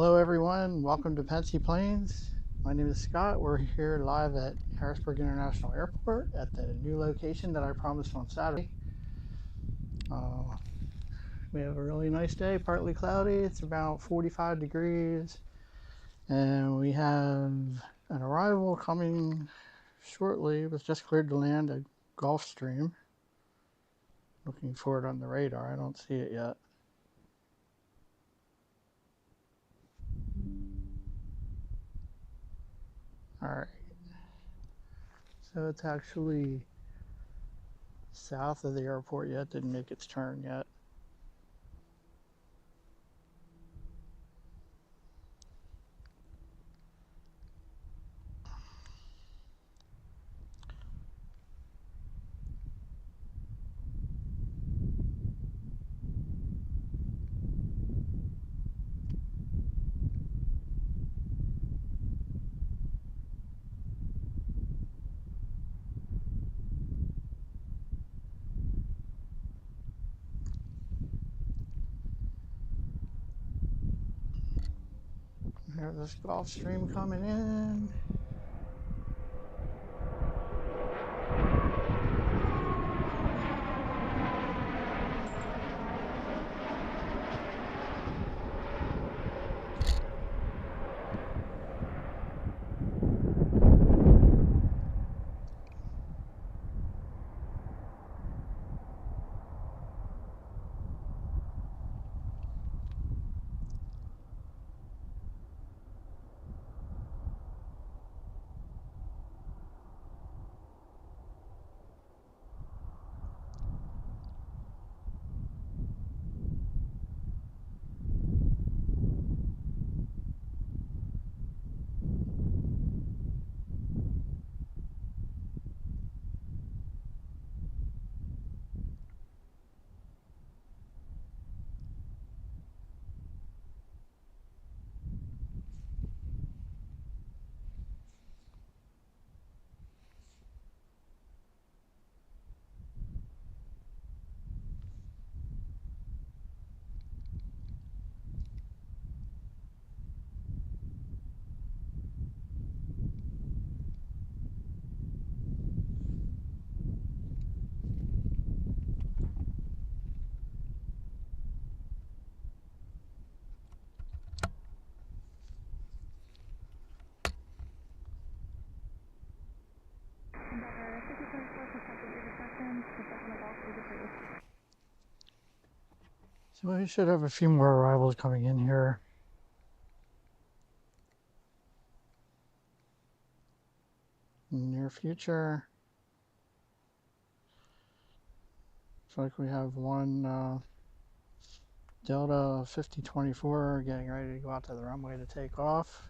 Hello everyone, welcome to Pensy Plains. My name is Scott. We're here live at Harrisburg International Airport at the new location that I promised on Saturday. We have a really nice day, partly cloudy. It's about 45 degrees and we have an arrival coming shortly. It was just cleared to land at Gulfstream. Looking for it on the radar. I don't see it yet. All right. So it's actually south of the airport yet, didn't make its turn yet. There's this Gulfstream coming in. So we should have a few more arrivals coming in here. In the near future. Looks like we have one Delta 5024 getting ready to go out to the runway to take off.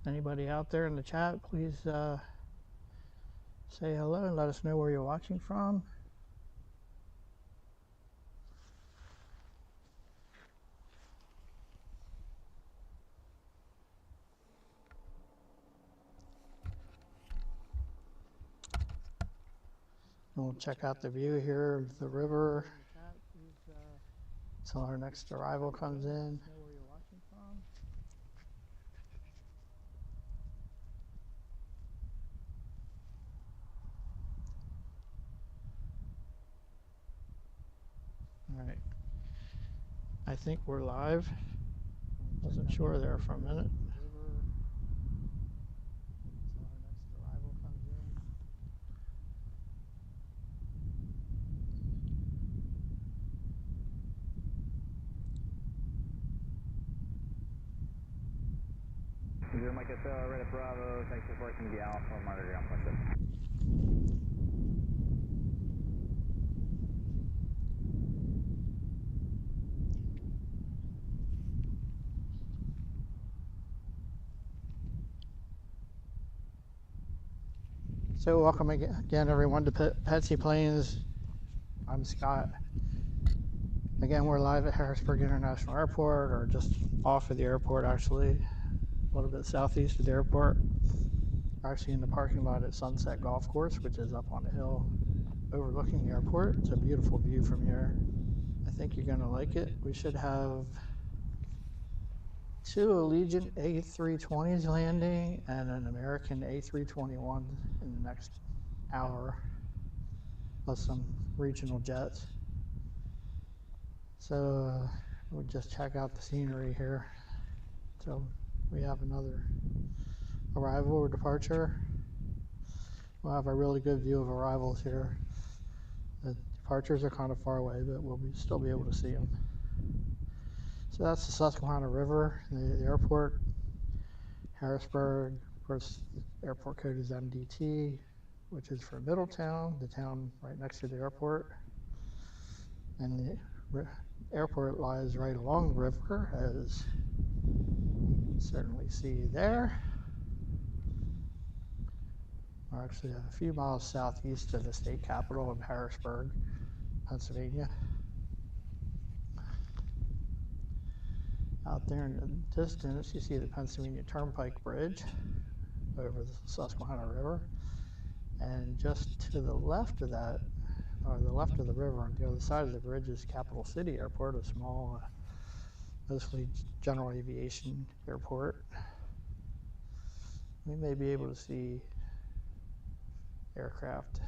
Anybody out there in the chat, please say hello and let us know where you're watching from. And we'll check out the view here of the river until our next arrival comes in. All right. I think we're live. Wasn't sure there for a minute. Roger, Mike Hotel, right at Bravo, thanks for working the Alpha, monitor ground plus. So welcome again everyone to Petsy Planes. I'm Scott. Again, we're live at Harrisburg International Airport, or just off of the airport actually, a little bit southeast of the airport. We're actually in the parking lot at Sunset Golf Course, which is up on the hill overlooking the airport. It's a beautiful view from here. I think you're going to like it. We should have 2 Allegiant A320s landing and an American A321 in the next hour, plus some regional jets. So we'll just check out the scenery here. So we have another arrival or departure. We'll have a really good view of arrivals here. The departures are kind of far away, but we'll still be able to see them. So that's the Susquehanna River, the airport, Harrisburg. Of course, the airport code is MDT, which is for Middletown, the town right next to the airport. And the airport lies right along the river, as you can certainly see there. We're actually a few miles southeast of the state capital of Harrisburg, Pennsylvania. Out there in the distance, you see the Pennsylvania Turnpike Bridge over the Susquehanna River. And just to the left of that, or the left of the river on the other side of the bridge, is Capital City Airport, a small, mostly general aviation airport. We may be able to see aircraft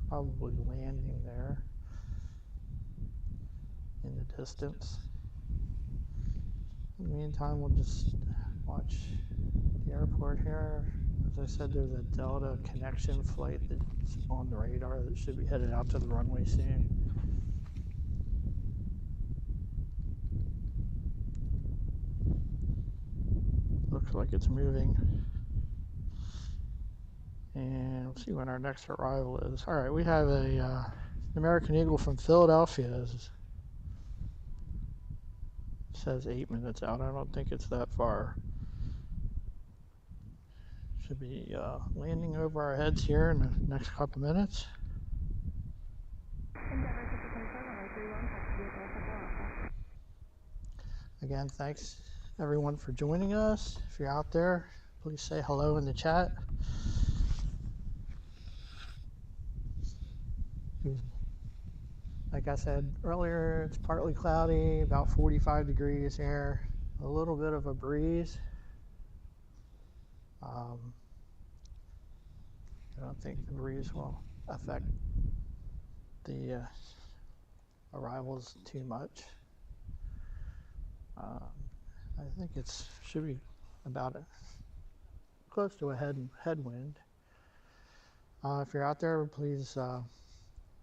probably landing there in the distance. In the meantime, we'll just watch the airport here. As I said, there's a Delta connection flight that's on the radar that should be headed out to the runway soon. Looks like it's moving. And we'll see when our next arrival is. All right, we have an American Eagle from Philadelphia. It says 8 minutes out. I don't think it's that far. Should be landing over our heads here in the next couple minutes. Again, thanks everyone for joining us. If you're out there, please say hello in the chat. Like I said earlier, it's partly cloudy, about 45 degrees here, a little bit of a breeze. I don't think the breeze will affect the arrivals too much. I think it should be about close to a headwind. If you're out there, please,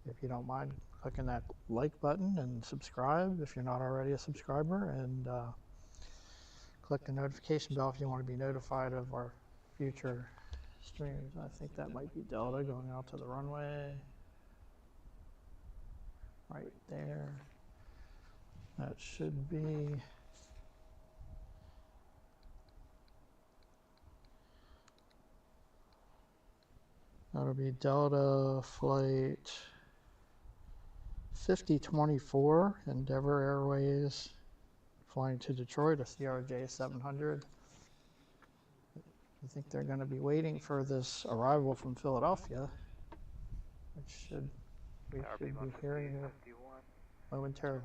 if you don't mind, clicking that like button and subscribe if you're not already a subscriber, and click the notification bell if you want to be notified of our future streams. I think that might be Delta going out to the runway right there. That should be that'll be Delta flight 5024, Endeavor Airways, flying to Detroit, a CRJ 700. I think they're going to be waiting for this arrival from Philadelphia, which we should be hearing here momentarily.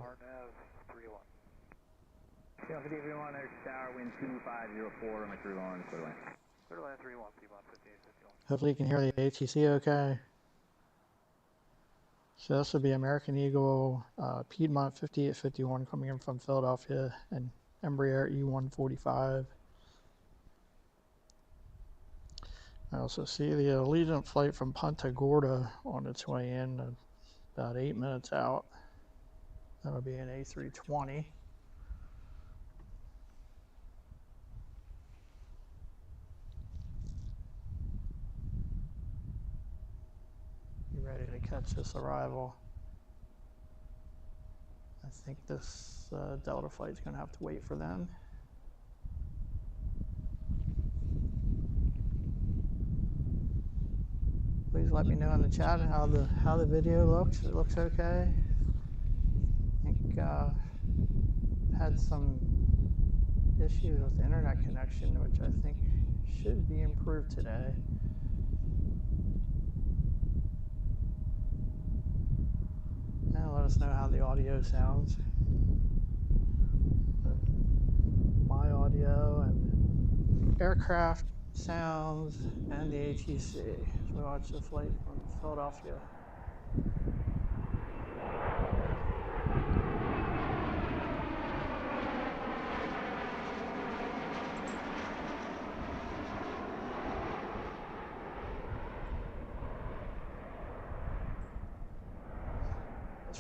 Yeah, 51, there's tower, wind 2504, my crew on, clear line. Clear line 31, Piedmont 5851. Hopefully you can hear the ATC okay. So this will be American Eagle Piedmont 5851 coming in from Philadelphia, and Embraer E145. I also see the Allegiant flight from Punta Gorda on its way in, about 8 minutes out. That'll be an A320. catch this arrival. I think this Delta flight's going to have to wait for them. Please let me know in the chat how the video looks. It looks okay. I think had some issues with the internet connection, which I think should be improved today. Now let us know how the audio sounds. My audio and aircraft sounds and the ATC. So we watch the flight from Philadelphia.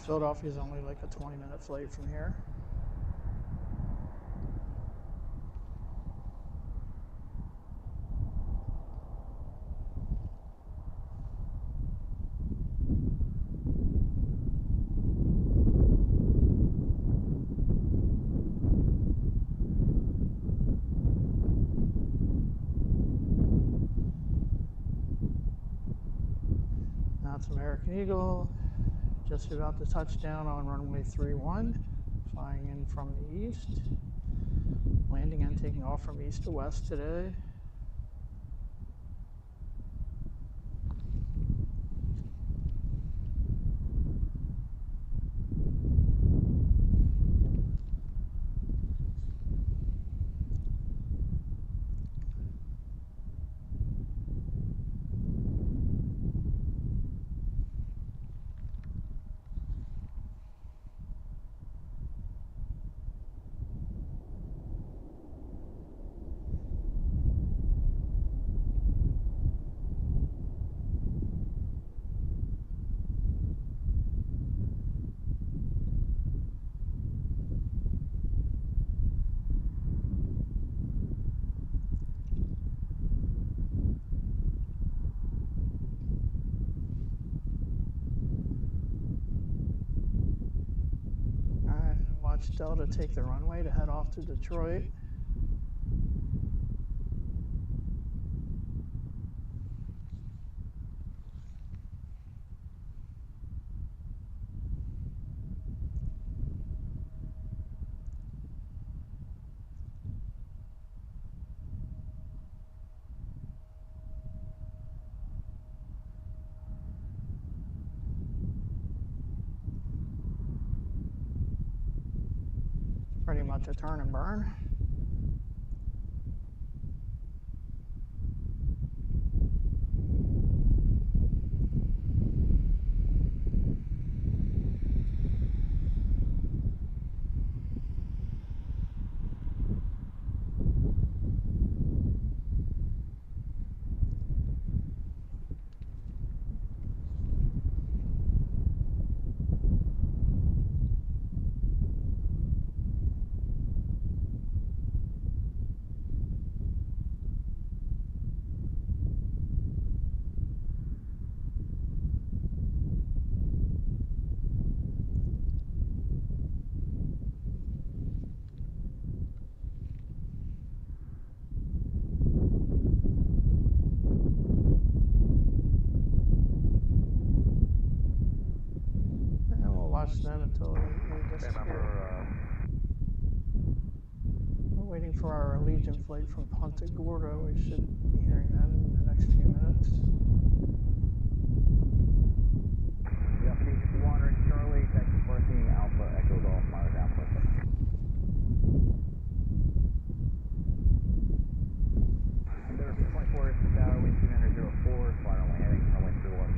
Philadelphia is only like a 20-minute flight from here. Now it's American Eagle. Just about to touch down on runway 31, flying in from the east, landing and taking off from east to west today. Watch Delta take the runway to head off to Detroit. Pretty much a turn and burn. Them until we disappear. We're waiting for our Allegiant flight from Punta Gorda. We should be hearing them in the next few minutes. Yeah, 100 Charlie, Texas 14, Alpha, Echo Golf, Mars Alpha. There 24 tower, wind 204, fly runway heading, runway 31,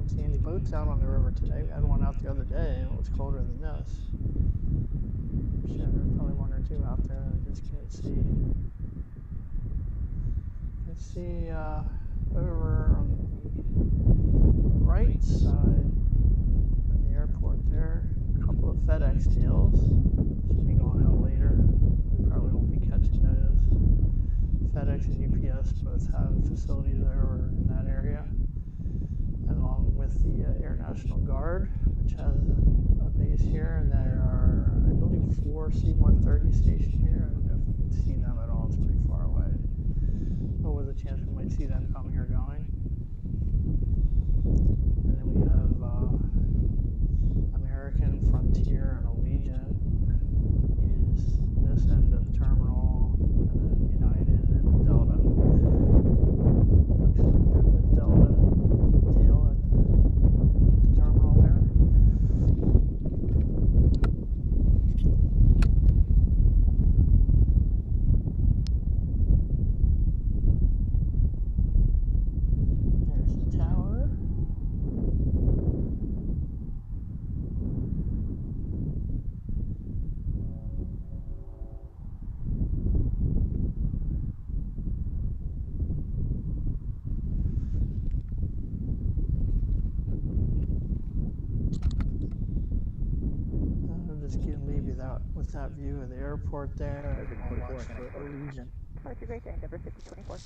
See any boats out on the river today. We had one out the other day and it was colder than this. Sure, there's probably one or two out there that I just can't see. You can see over on the right side of the airport there, a couple of FedEx deals. Should be going out later. We probably won't be catching those. FedEx and UPS Dallas both have facilities over in that area, along with the Air National Guard, which has a base here, and there are, I believe, 4 C-130 stationed here. I don't know if we can see them at all, it's pretty far away. But with a chance we might see them coming or going. And then we have American, Frontier, and Allegiant is this end of the terminal, and then United and Delta. Looks like there's a Delta tail at the terminal there. There's the tower. I'll just leave you with that view of the airport there. I'll watch for Allegiant. Departure great day, Denver 5024.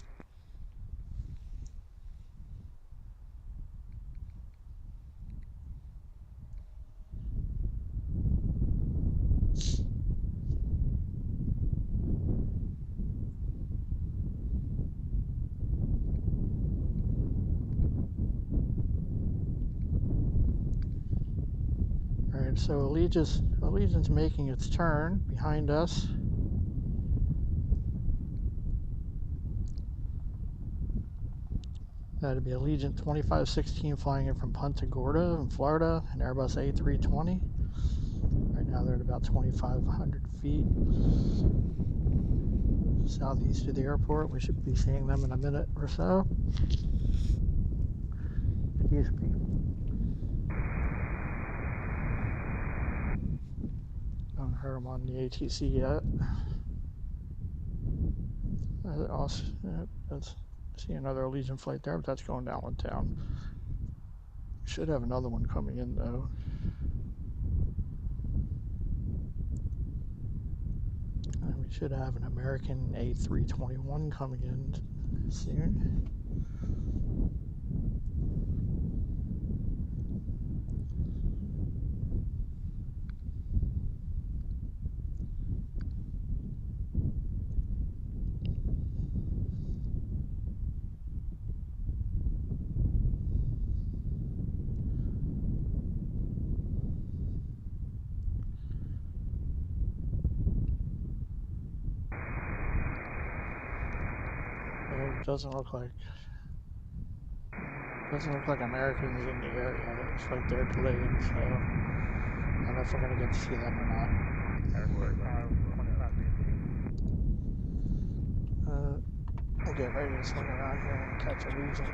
Alright, so Allegiant's making its turn behind us. That'd be Allegiant 2516 flying in from Punta Gorda in Florida, an Airbus A320. Right now they're at about 2,500 feet southeast of the airport. We should be seeing them in a minute or so. Excuse me. Haven't heard them on the ATC yet. Let's see another Allegiant flight there, but that's going downtown. Should have another one coming in though. And we should have an American A321 coming in soon. It doesn't look like Americans in the area. It looks like they're delayed, so I don't know if we're gonna get to see them or not. We'll get ready to swing around here and catch Allegiant.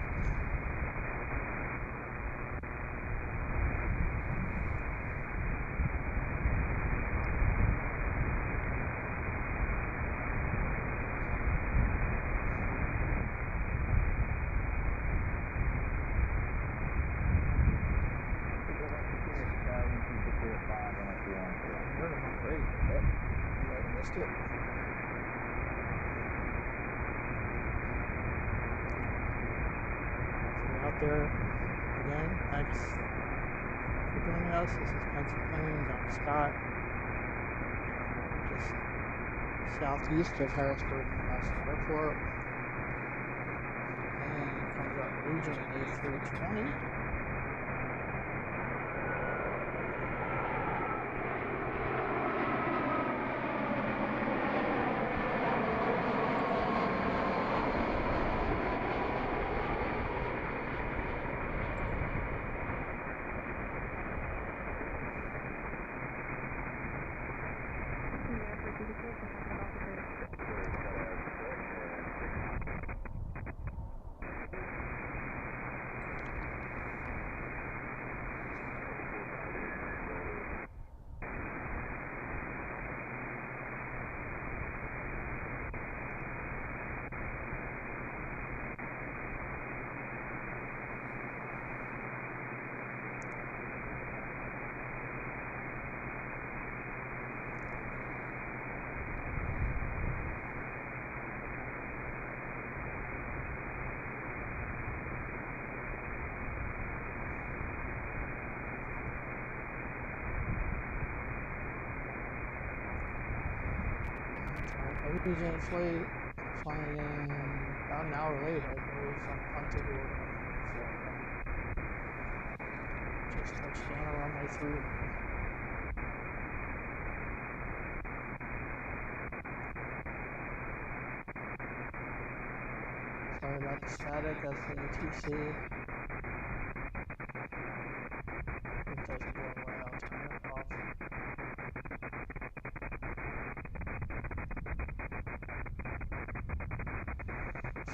Missed it. Out there again. Thanks for joining us. This is Pennsylvania. I'm Scott. Just southeast of Harrisburg International Airport. And comes our Allegiant A320. Allegiant flight flying in about an hour late, I believe, from Punta Gorda, Florida. Just touched down on runway 3. Sorry about the static, that's the ATC. It doesn't go away, I'll turn it off.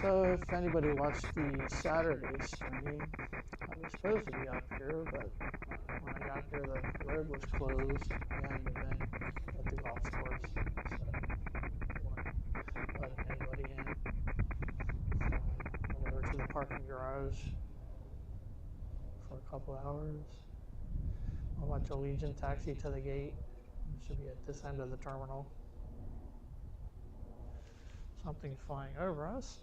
So if anybody watched the Saturday stream, I was supposed to be up here, but when I got here the road was closed. We had an event at the golf course, so they weren't letting anybody in. So I went over to the parking garage for a couple hours. I'll watch Allegiant taxi to the gate. It should be at this end of the terminal. Something's flying over us.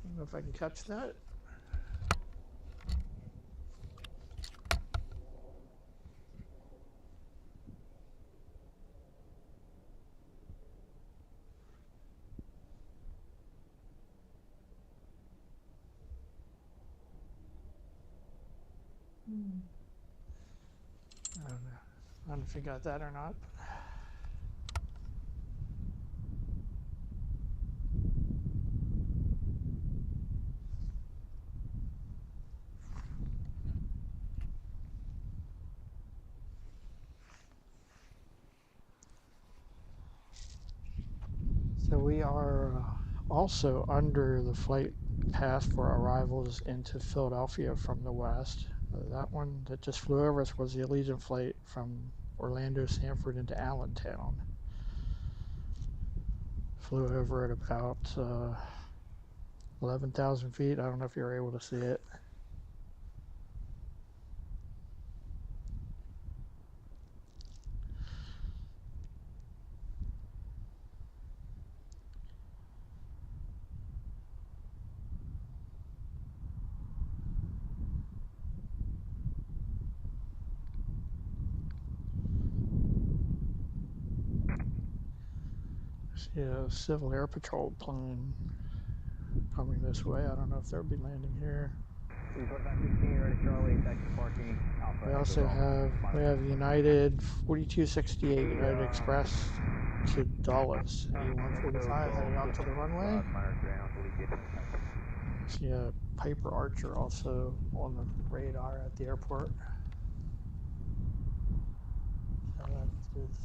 I don't know if I can catch that. I don't know. I don't know if you got that or not. So we are also under the flight path for arrivals into Philadelphia from the west. That one that just flew over us was the Allegiant flight from Orlando, Sanford into Allentown. Flew over at about 11,000 feet. I don't know if you're able to see it. See a Civil Air Patrol plane coming this way. I don't know if they'll be landing here. We also have United 4268 United Express to Dulles, A145 heading out to the runway. See a Piper Archer also on the radar at the airport.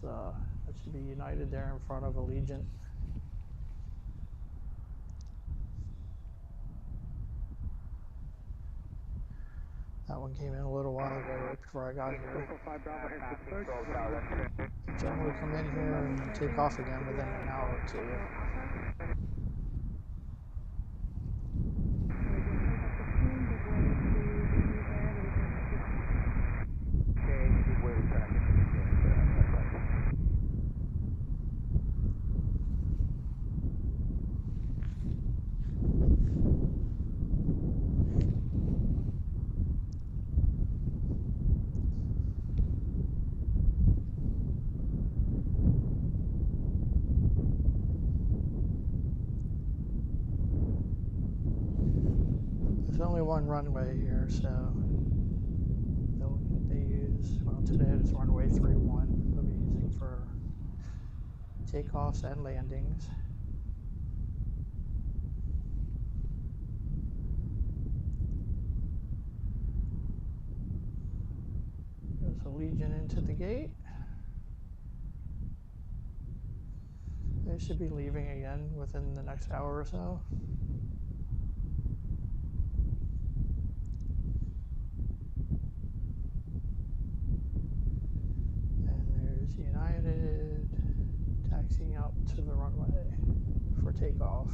So that should be United there in front of Allegiant. That one came in a little while ago, right before I got here. Generally come in here and take off again within an hour or two. There's only one runway here, so they use, well, today it is runway 31. They'll be using for takeoffs and landings. Goes Allegiant into the gate. They should be leaving again within the next hour or so. United taxiing out to the runway for takeoff.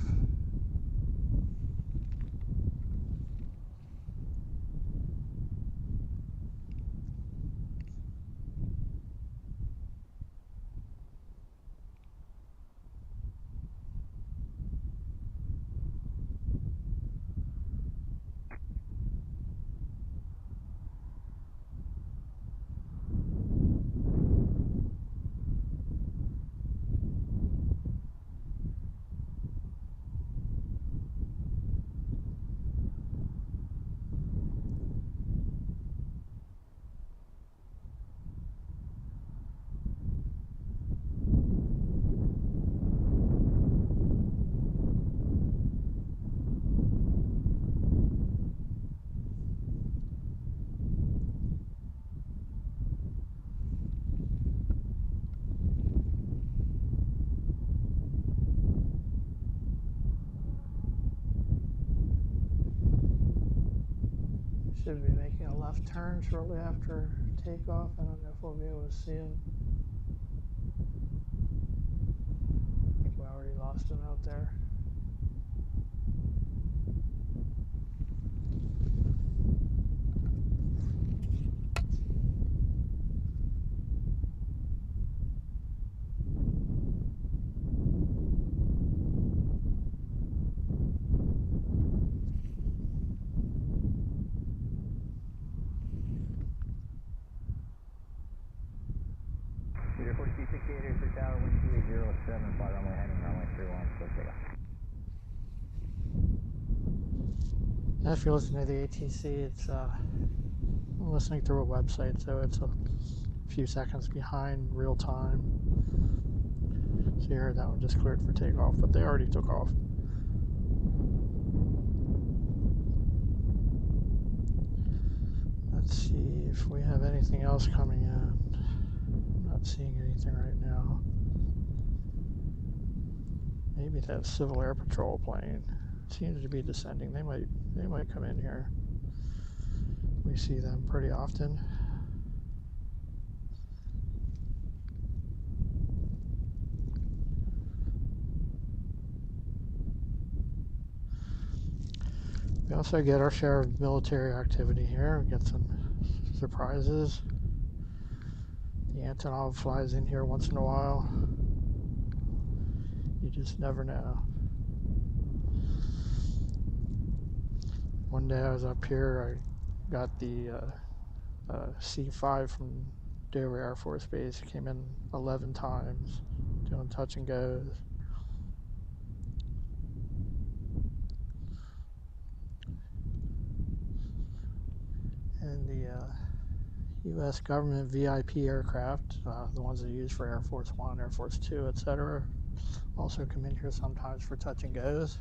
Should be making a left turn shortly after takeoff. I don't know if we'll be able to see him. I think we already lost him out there. Peter 4268 Harrisburg Tower, wind 2807, fly runway heading runway 31, clear takeoff. If you're listening to the ATC, it's I'm listening through a website, so it's a few seconds behind real time. So you heard that one just cleared for takeoff, but they already took off. Let's see if we have anything else coming in. I'm not seeing anything right now. Maybe that Civil Air Patrol plane seems to be descending. They might come in here. We see them pretty often. We also get our share of military activity here. We get some surprises. The Antonov flies in here once in a while. You just never know. One day I was up here, I got the C5 from Dover Air Force Base. It came in 11 times doing touch and goes. And the U.S. government VIP aircraft, the ones that are used for Air Force One, Air Force Two, etc., also come in here sometimes for touch and goes.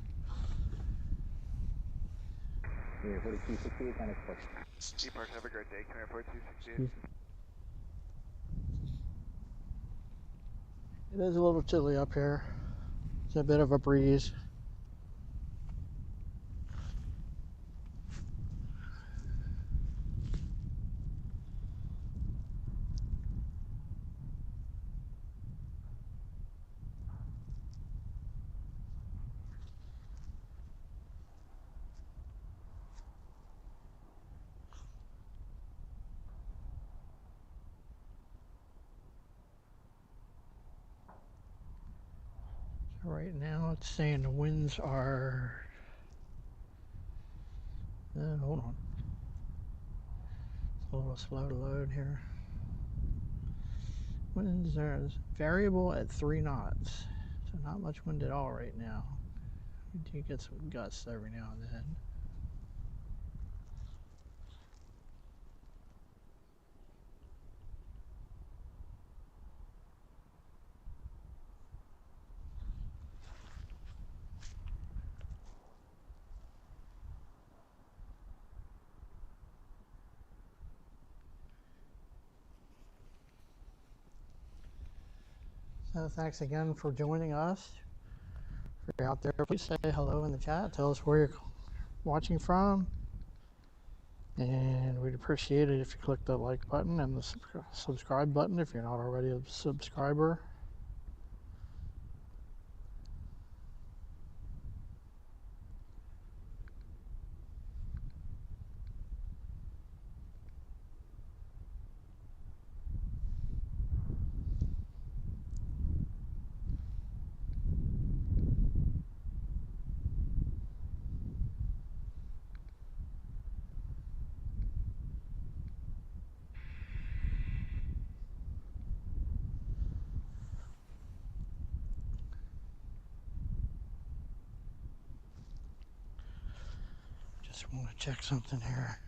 Peter 4268, kind of close. Departure, have a great day. Come here, 4268. It is a little chilly up here. It's a bit of a breeze. So right now it's saying the winds are... hold on. It's a little slow to load here. Winds are variable at 3 knots. So not much wind at all right now. We do get some gusts every now and then. So thanks again for joining us. If you're out there, please say hello in the chat. Tell us where you're watching from. And we'd appreciate it if you click the like button and the subscribe button if you're not already a subscriber. Just want to check something here.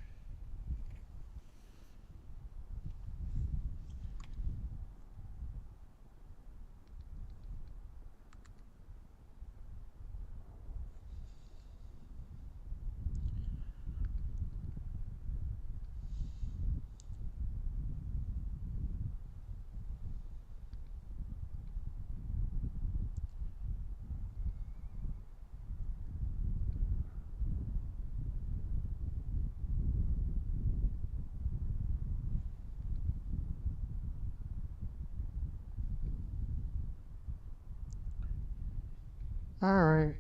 Alright.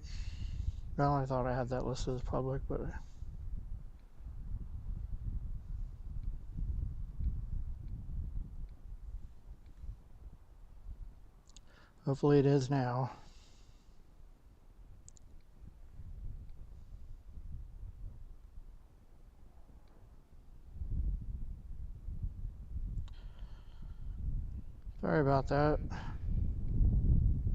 Well, I thought I had that listed as public, but hopefully it is now. Sorry about that.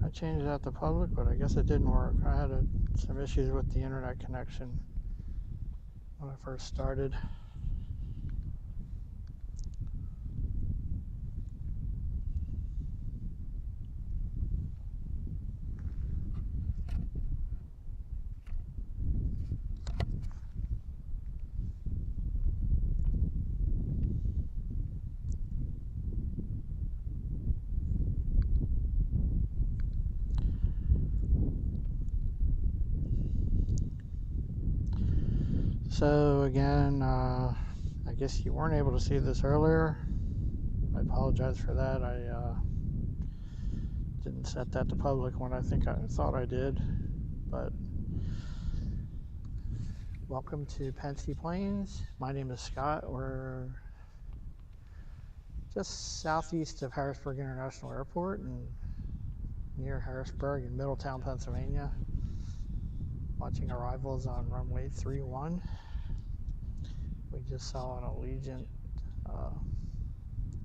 I changed that to public, but I guess it didn't work. I had some issues with the internet connection when I first started. So again, I guess you weren't able to see this earlier. I apologize for that. I didn't set that to public when I thought I did, but welcome to Pensy Plains. My name is Scott. We're just southeast of Harrisburg International Airport and near Harrisburg in Middletown, Pennsylvania. Watching arrivals on runway 31. We just saw an Allegiant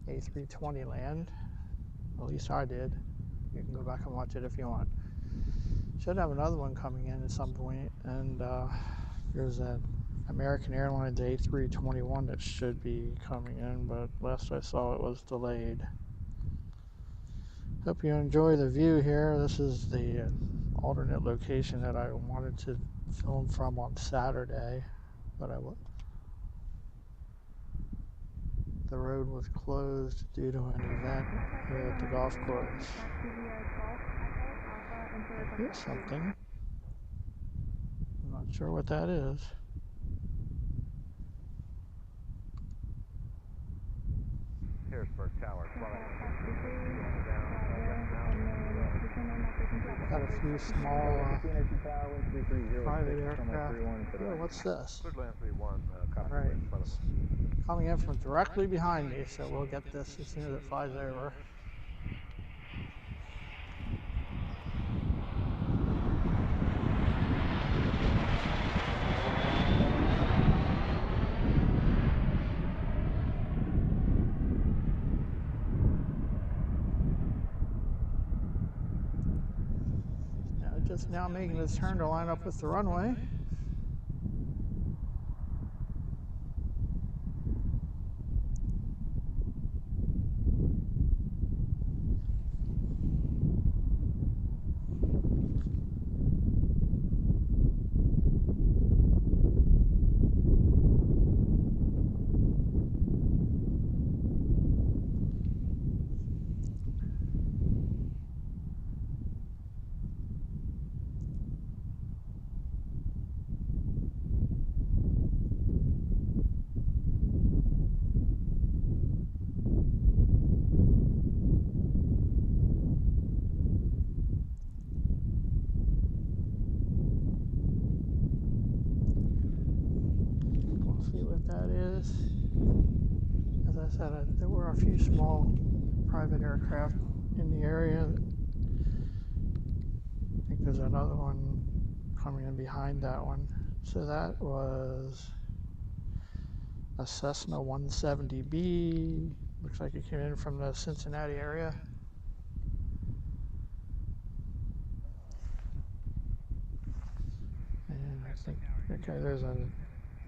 A320 land. At least I did. You can go back and watch it if you want. Should have another one coming in at some point, and there's an American Airlines A321 that should be coming in, but last I saw it was delayed. Hope you enjoy the view here. This is the alternate location that I wanted to film from on Saturday, but the road was closed due to an event here at the golf course. I hear something. I'm not sure what that is. Harrisburg Tower. Got a few small private aircraft. Oh, what's this? Alright. Coming in from directly behind me, so we'll get this as soon as it flies over. Just now making this turn to line up with the runway. That is, as I said, there were a few small private aircraft in the area. I think there's another one coming in behind that one. So that was a Cessna 170B. Looks like it came in from the Cincinnati area. And I think, okay, there's a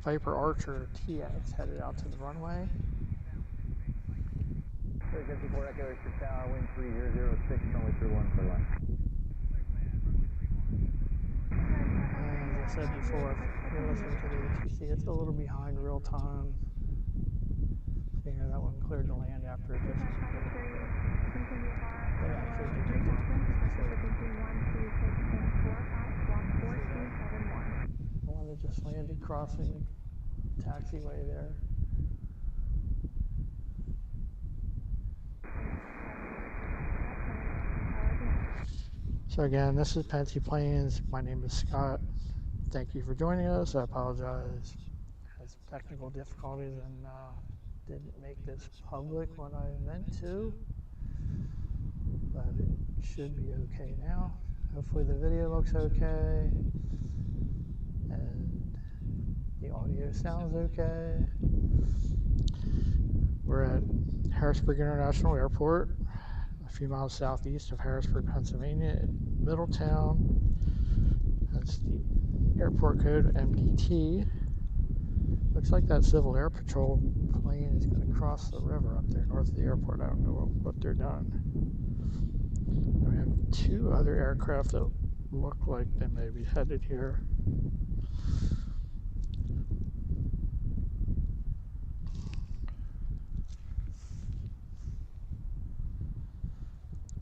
Viper Archer TX headed out to the runway. 54 Echo Harrisburg Tower, wind 3006, runway 31 for line. And as I said before, if you're listening to the ATC, it's a little behind real time. So, you know, that one cleared to land after it just... They actually detected the one that just landed crossing the taxiway there. So again, this is Pensy Planes. My name is Scott. Thank you for joining us. I apologize. I had some technical difficulties and didn't make this public when I meant to, but it should be okay now. Hopefully the video looks okay and the audio sounds okay. We're at Harrisburg International Airport, a few miles southeast of Harrisburg, Pennsylvania, in Middletown. That's the airport code MDT. Looks like that Civil Air Patrol plane is going to cross the river up there north of the airport. I don't know what they're doing. We have two other aircraft that look like they may be headed here.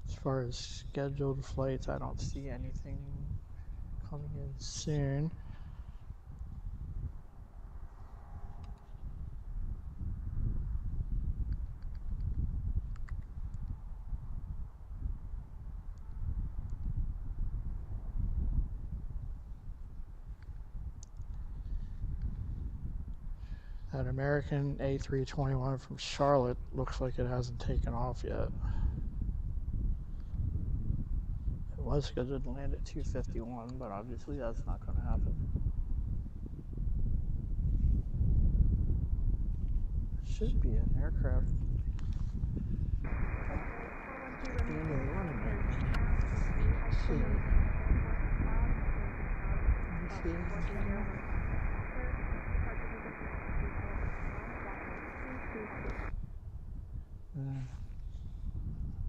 As far as scheduled flights, I don't see anything coming in soon. That American A321 from Charlotte looks like it hasn't taken off yet. It was scheduled to land at 2:51, but obviously that's not going to happen. It should be an aircraft being running it. Let's see. Let me see.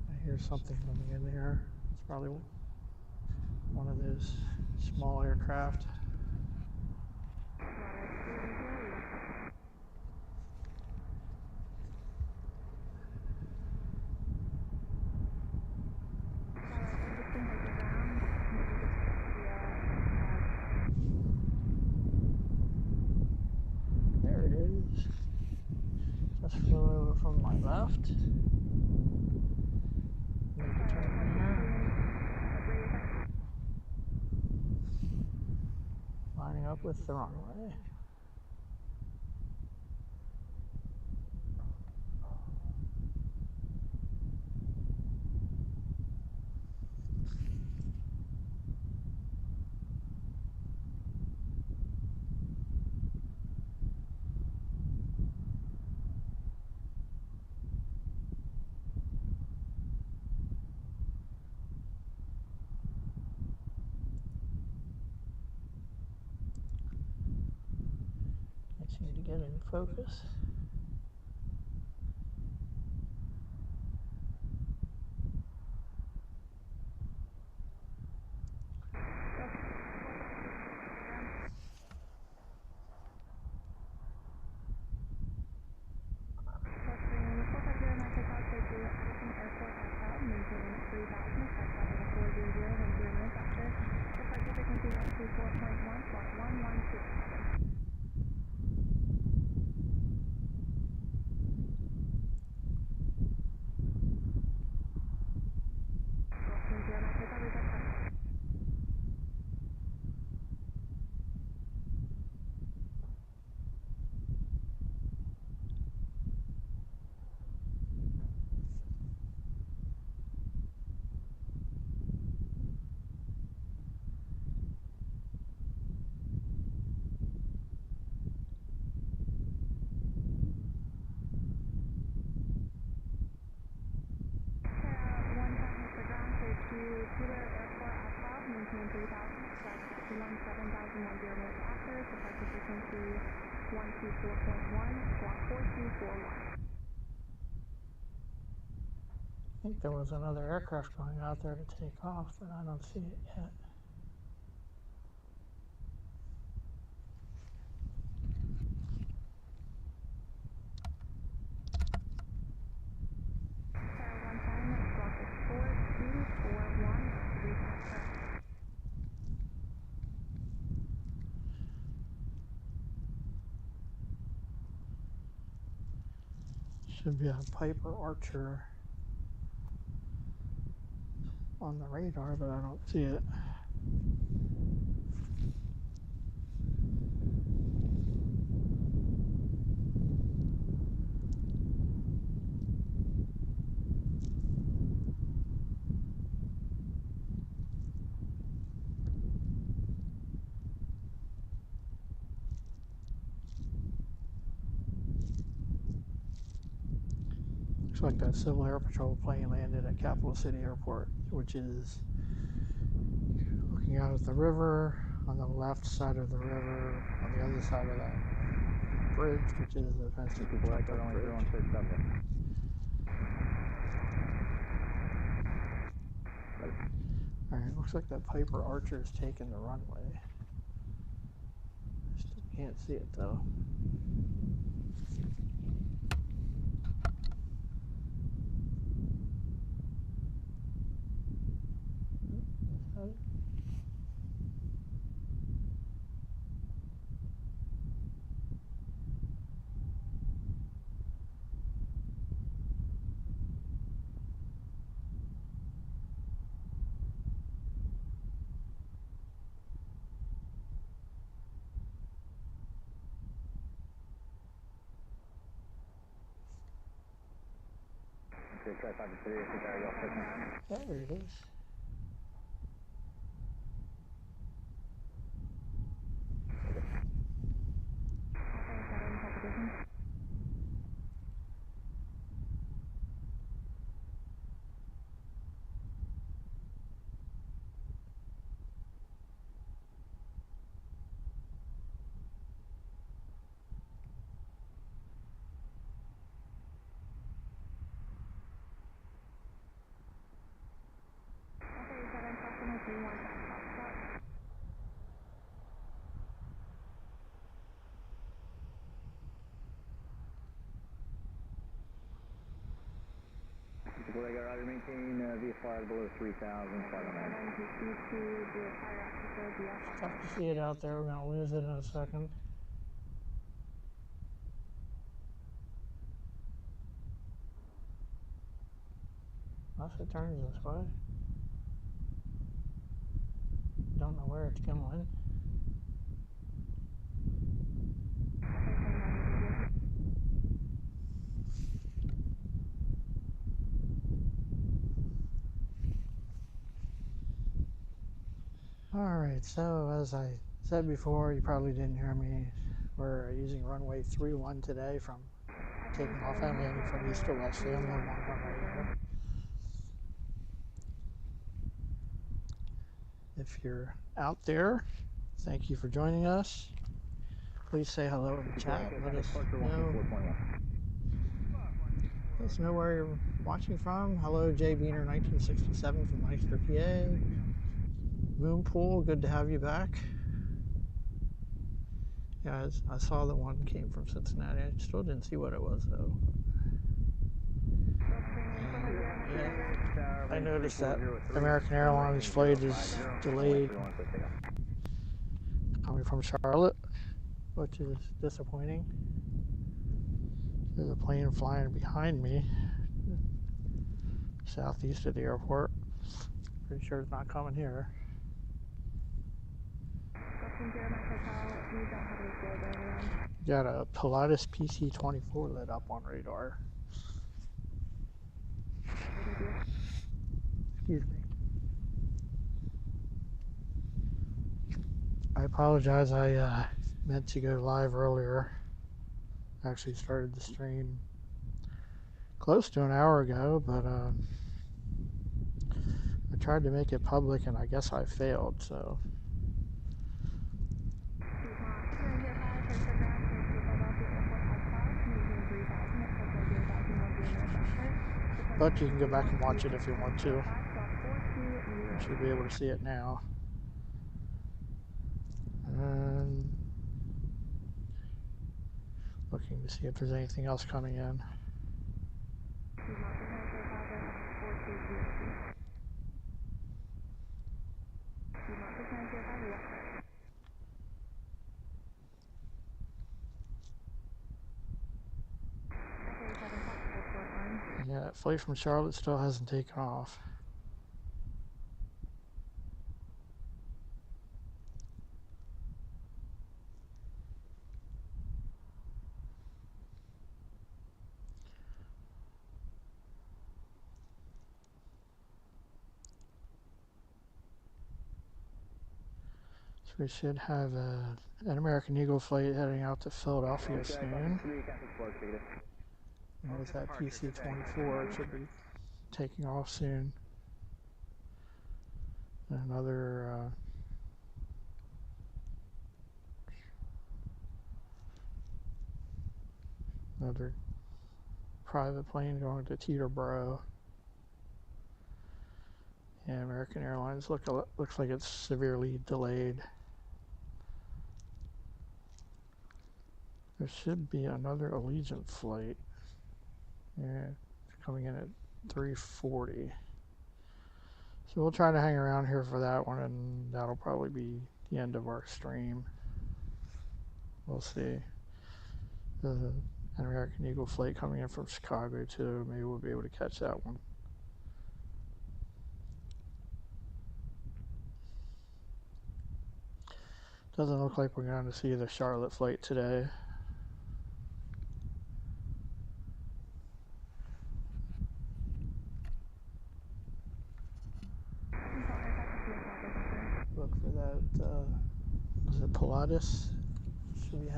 I hear something coming in there. It's probably one of those small aircraft. There it is. Just flew over from my left. Make a turn there. Lining up with the runway. Need to get in focus. I think there was another aircraft going out there to take off, but I don't see it yet. Should be a Piper Archer. on the radar, but I don't see it. Looks like that Civil Air Patrol plane landed at Capital City Airport, which is looking out at the river, on the left side of the river, on the other side of that bridge, which is a fancy People right there, bridge. only 316 subject. Alright, looks like that Piper Archer's taking the runway. I still can't see it though. Is that it? Okay, try 5 to 3, if you got Yeah, there it is. People that got right, maintain VFR below 3,000, flight on that. It's tough to see it out there. We're gonna lose it in a second. Unless it turns this way. Don't know where it's going. Alright, so as I said before, you probably didn't hear me. We're using runway 31 today from taking off and landing from east to west. The only one runway here. If you're out there, thank you for joining us. Please say hello in the chat. Let us know where you're watching from. Hello, Jay Beaner 1967 from Leicester, PA. Moonpool, good to have you back. Yeah, I saw the one came from Cincinnati. I still didn't see what it was though. Yeah, I noticed that American Airlines flight is delayed coming from Charlotte, which is disappointing. There's a plane flying behind me, southeast of the airport. Pretty sure it's not coming here. Got a Pilatus PC-24 lit up on radar. Excuse me. I apologize. I meant to go live earlier. Actually started the stream close to an hour ago, but I tried to make it public and I guess I failed, so. But you can go back and watch it if you want to. You should be able to see it now. And looking to see if there's anything else coming in. Yeah, that flight from Charlotte still hasn't taken off. we should have an American Eagle flight heading out to Philadelphia soon. There's that PC-24. It should be taking off soon. Another private plane going to Teterboro. Yeah, American Airlines looks like it's severely delayed. There should be another Allegiant flight. Yeah, it's coming in at 3:40. So we'll try to hang around here for that one, and that'll probably be the end of our stream. We'll see. There's an American Eagle flight coming in from Chicago too. Maybe we'll be able to catch that one. Doesn't look like we're going to see the Charlotte flight today. Look for that, is it Pilatus? Should be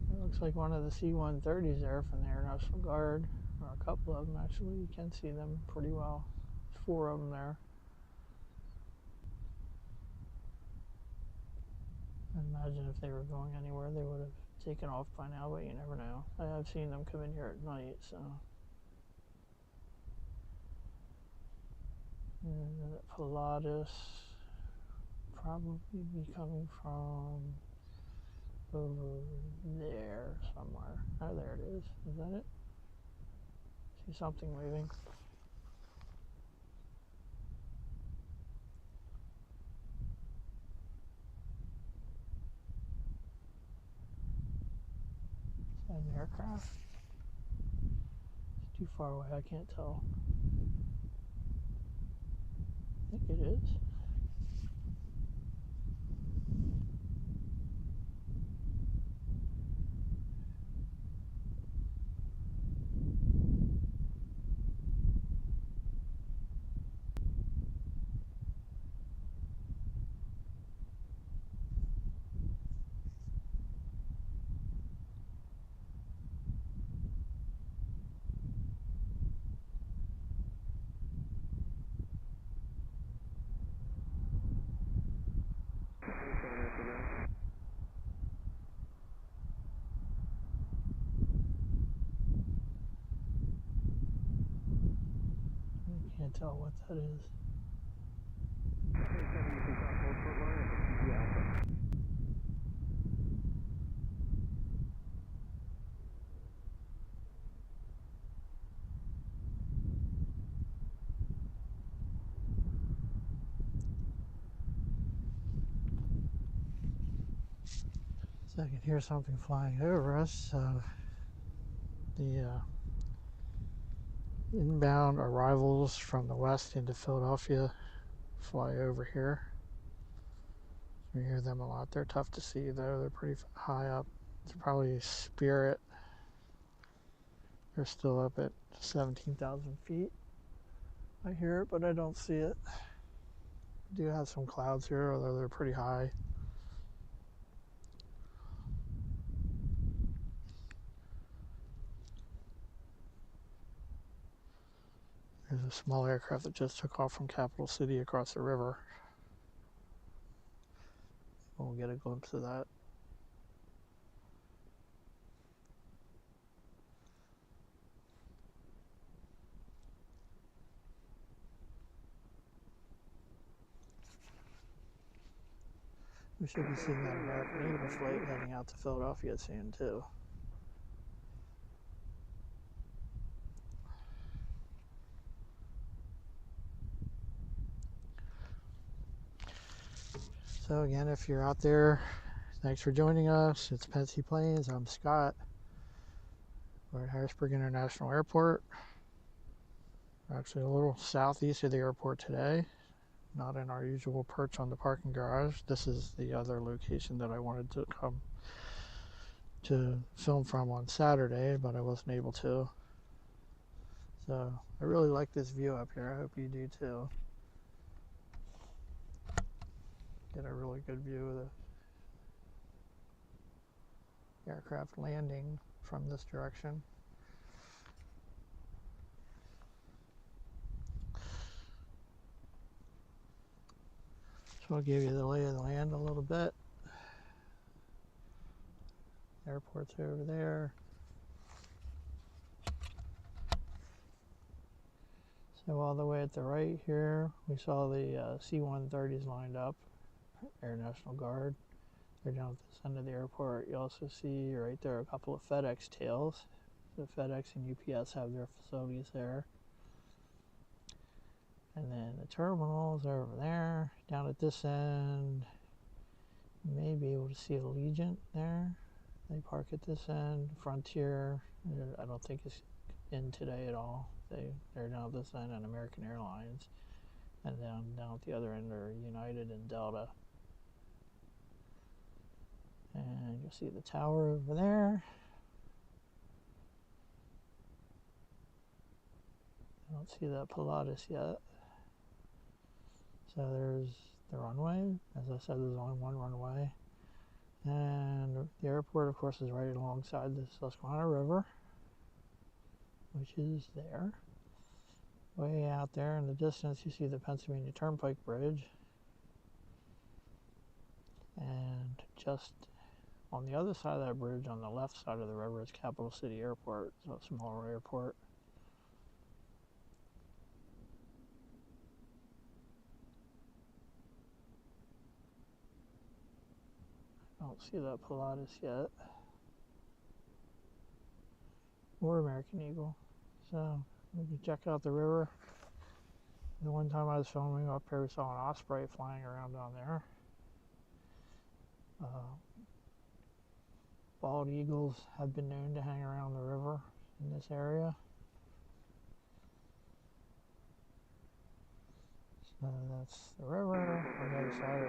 it looks like one of the C-130s there from the Air National Guard, or a couple of them actually. You can see them pretty well. There's 4 of them there. I imagine if they were going anywhere, they would have taken off by now, but you never know. I have seen them come in here at night, so. And Pilatus probably be coming from over there somewhere. Oh, there it is. Is that it? See something moving. Is that an aircraft? It's too far away, I can't tell. I think it is. Can't tell what that is. So I can hear something flying over us. The inbound arrivals from the west into Philadelphia fly over here. We hear them a lot. They're tough to see though. They're pretty high up. It's probably Spirit. They're still up at 17,000 feet. I hear it, but I don't see it. We do have some clouds here, although they're pretty high. There's a small aircraft that just took off from Capital City across the river. We'll get a glimpse of that. We should be seeing that American Eagle flight heading out to Philadelphia soon too. So again, if you're out there, thanks for joining us. It's Pensy Planes. I'm Scott. We're at Harrisburg International Airport. We're actually a little southeast of the airport today. Not in our usual perch on the parking garage. This is the other location that I wanted to come to film from on Saturday, but I wasn't able to. So I really like this view up here. I hope you do too. Get a really good view of the aircraft landing from this direction. So I'll give you the lay of the land a little bit. Airport's over there. So all the way at the right here, we saw the C-130s lined up, Air National Guard. They're down at this end of the airport. You also see right there a couple of FedEx tails. So FedEx and UPS have their facilities there. And then the terminals are over there. Down at this end, you may be able to see Allegiant there. They park at this end. Frontier, I don't think it's in today at all. They're down at this end, and American Airlines. And then down at the other end are United and Delta. And you'll see the tower over there. I don't see that Pilatus yet. So there's the runway. As I said, there's only one runway. And the airport, of course, is right alongside the Susquehanna River, which is there. Way out there in the distance, you see the Pennsylvania Turnpike Bridge. And just on the other side of that bridge, on the left side of the river, is Capital City Airport, so a smaller airport. I don't see that Pilatus yet. Or American Eagle. So we can check out the river. The one time I was filming up here, we saw an osprey flying around down there. Bald eagles have been known to hang around the river in this area. So that's the river. On the other side of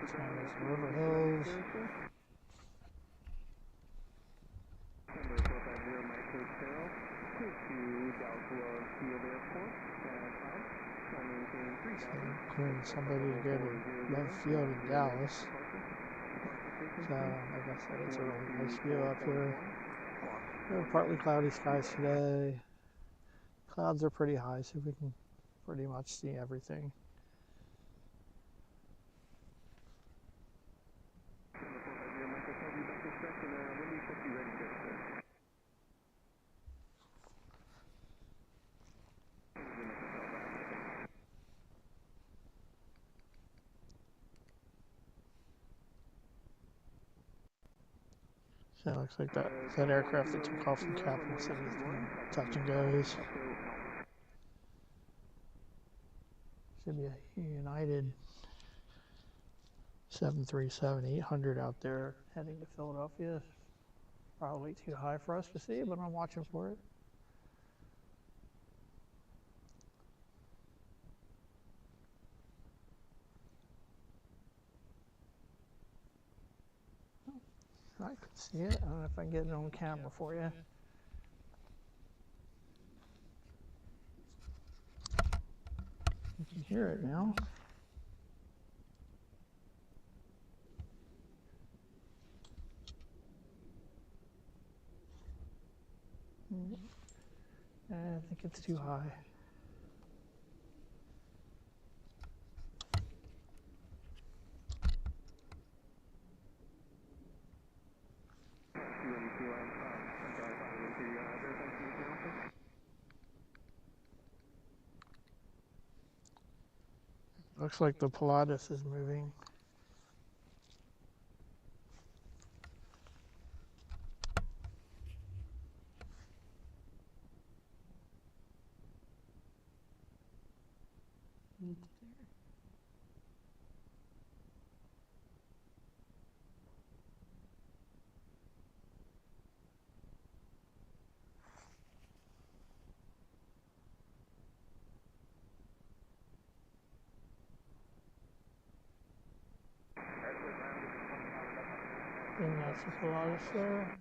it's known as the River Hills. Including somebody to go to Love Field in Dallas. So, like I said, it's a really nice view up here. Partly cloudy skies today. Clouds are pretty high, so we can pretty much see everything. So it looks like that aircraft that took off from Capital City is doing touch and goes. Should be a United 737-800 out there heading to Philadelphia. Probably too high for us to see, but I'm watching for it. I can see it. I don't know if I can get it on camera for you. You can hear it now. I think it's too high. Looks like the Pilatus is moving. And that's the Pilatus there.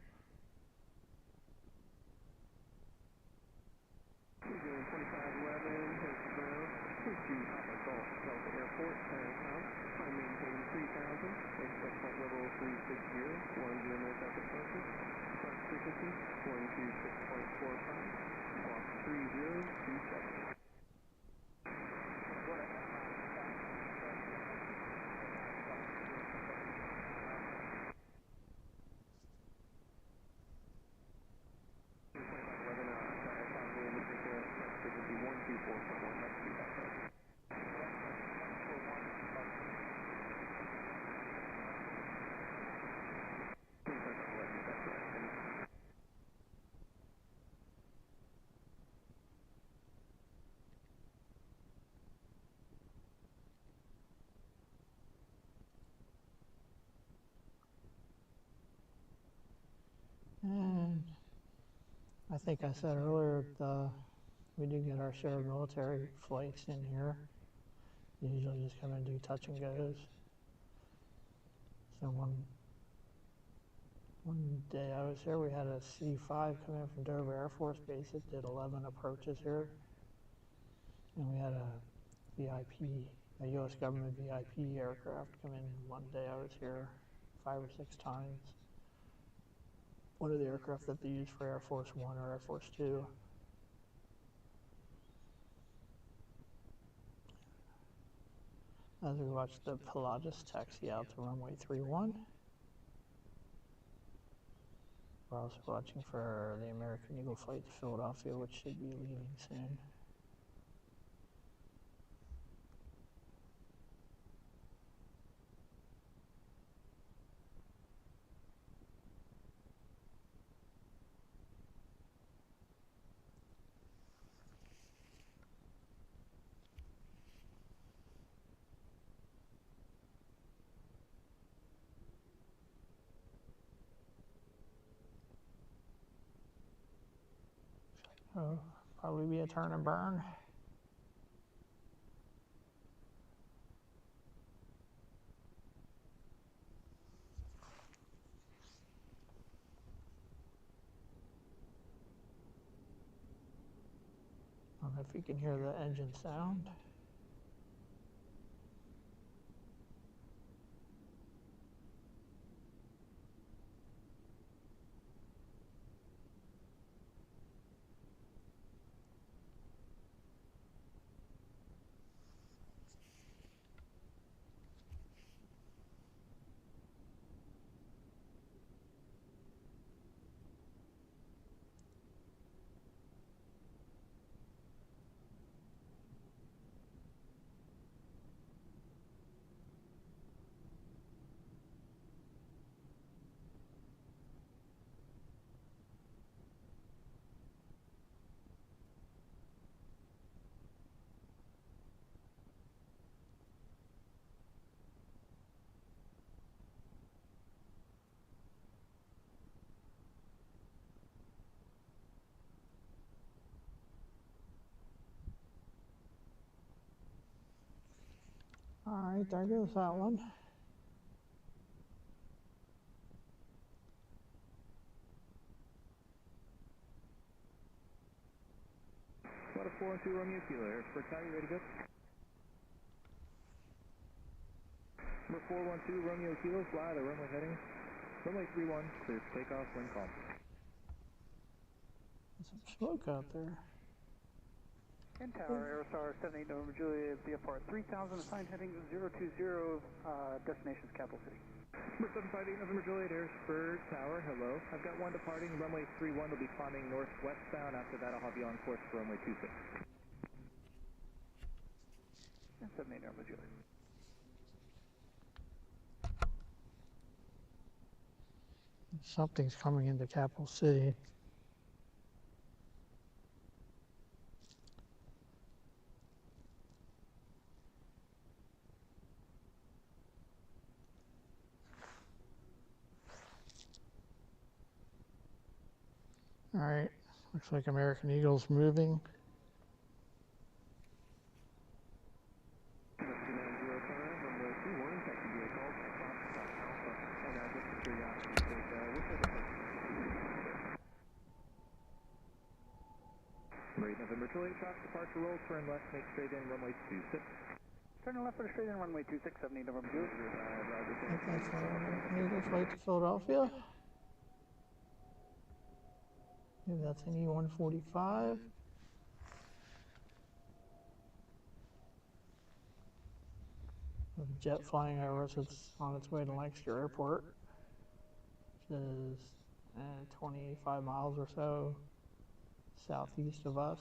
And I think I said earlier we do get our share of military flights in here. They usually just come and do touch and goes. So one day I was here, we had a C-5 come in from Dover Air Force Base. It did 11 approaches here. And we had a U.S. government VIP aircraft come in one day I was here 5 or 6 times. One of the aircraft that they use for Air Force One or Air Force Two. As we watch the Pilatus taxi out to runway 31. We're also watching for the American Eagle flight to Philadelphia, which should be leaving soon. So probably be a turn and burn. I don't know if you can hear the engine sound. All right, there goes that one. What a 412 Romeo Kilo, Harrisburg Tower, you ready to go? Number 412 Romeo Kilo, fly the runway heading. Runway 31, clear for takeoff, wind calm. There's some smoke out there. In Tower, Aerostar 78 November Juliet, VFR 3000, assigned heading 020, destinations Capital City. Number 758 November Juliet, Harrisburg Tower, hello. I've got one departing, runway 31, will be climbing northwestbound. After that, I'll have you on course for runway 26. And 78 November Juliet. Something's coming into Capital City. All right, looks like American Eagle's moving. November Juliet, shots, departure roll, turn left, make straight in, runway 26. Turn left for the straight in, runway 26, 78 November Juliet. I think that's American Eagle flight to Philadelphia. Maybe that's an E-145. A jet flying over us. It's on its way to Lancaster Airport, which is 25 miles or so southeast of us.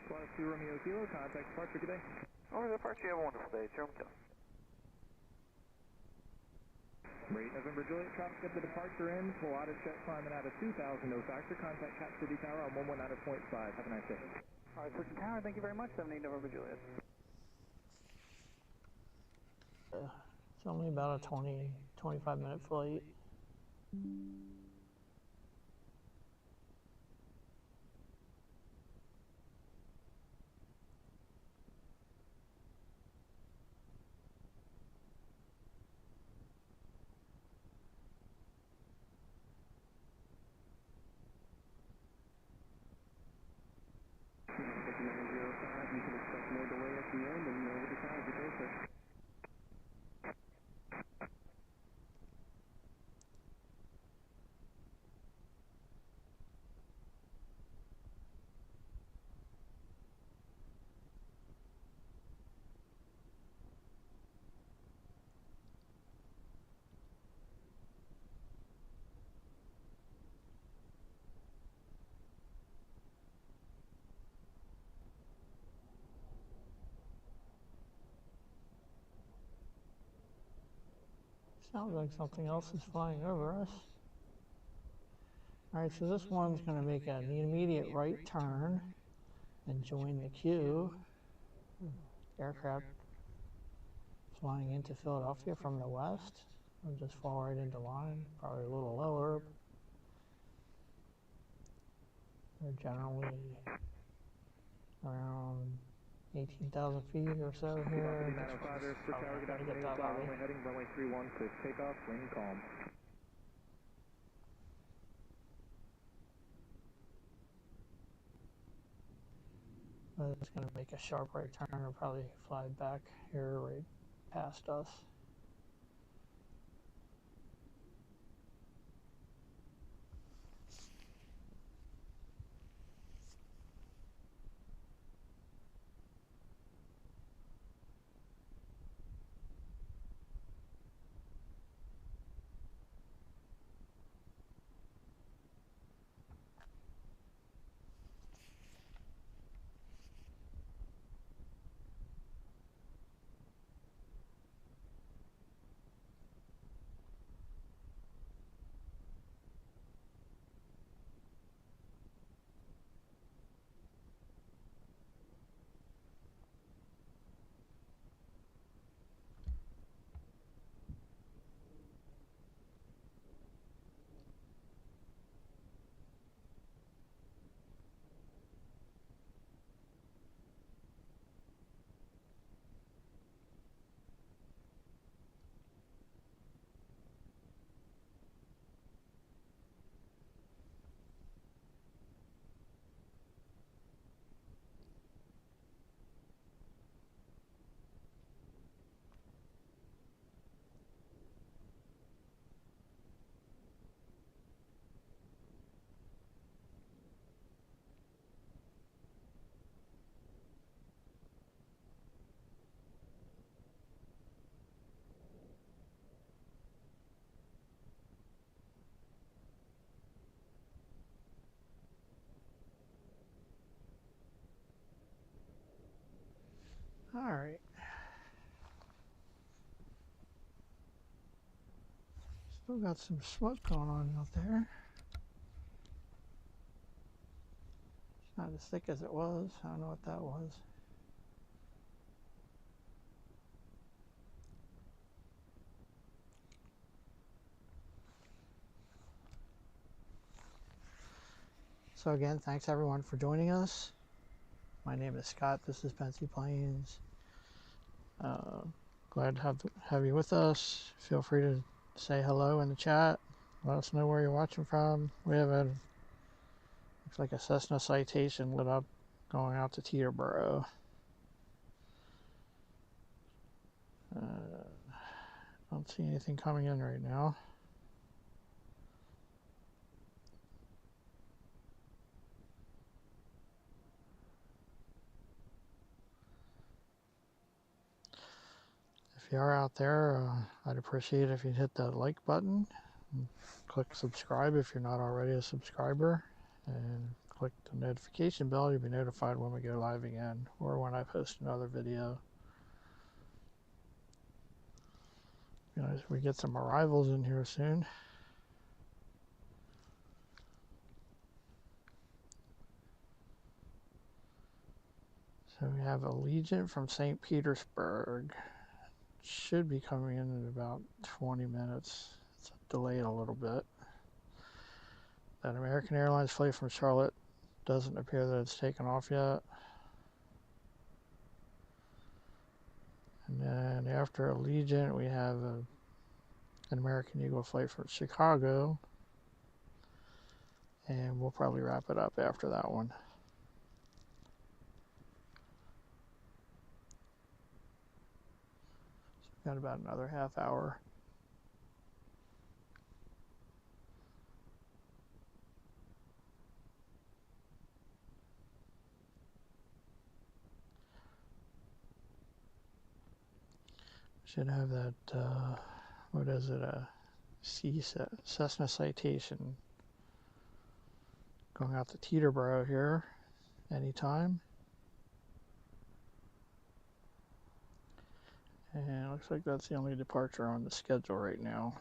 Flight 2 Romeo Kilo, contact departure, good day. Over the departure, have a wonderful day. Jerome Hill. Rate November Juliet, traffic at the departure end, full auto check climbing out of 2000, no factor, contact Cap City Tower on 119.5. Have a nice day. Alright, switching tower, thank you very much, 78 November Juliet. It's only about a 25-minute flight. You can expect more delay at the end and over the side. Good day, sir. Sounds like something else is flying over us. Alright, so this one's going to make an immediate right turn and join the queue. Aircraft flying into Philadelphia from the west. We'll just fall right into line, probably a little lower. They're generally around 18,000 feet or so here. 905 Harrisburg Tower, good afternoon. Runway heading, runway 31, clear for takeoff, wind calm. It's going to make a sharp right turn and probably fly back here right past us. Alright. Still got some smoke going on out there. It's not as thick as it was. I don't know what that was. So again, thanks everyone for joining us. My name is Scott. This is Pensy Planes. Glad to have you with us. Feel free to say hello in the chat. Let us know where you're watching from. We have looks like a Cessna Citation lit up going out to Teterboro. Don't see anything coming in right now. If you are out there, I'd appreciate it if you'd hit that like button. And click subscribe if you're not already a subscriber. And click the notification bell. You'll be notified when we go live again or when I post another video. You know, we get some arrivals in here soon. So we have Allegiant from St. Petersburg. Should be coming in about 20 minutes. It's delayed a little bit. That American Airlines flight from Charlotte doesn't appear that it's taken off yet. And then after Allegiant, we have an American Eagle flight from Chicago. And we'll probably wrap it up after that one. So we've got about another half hour. Should have that, what is it, a Cessna Citation going out to Teterboro here anytime. And it looks like that's the only departure on the schedule right now.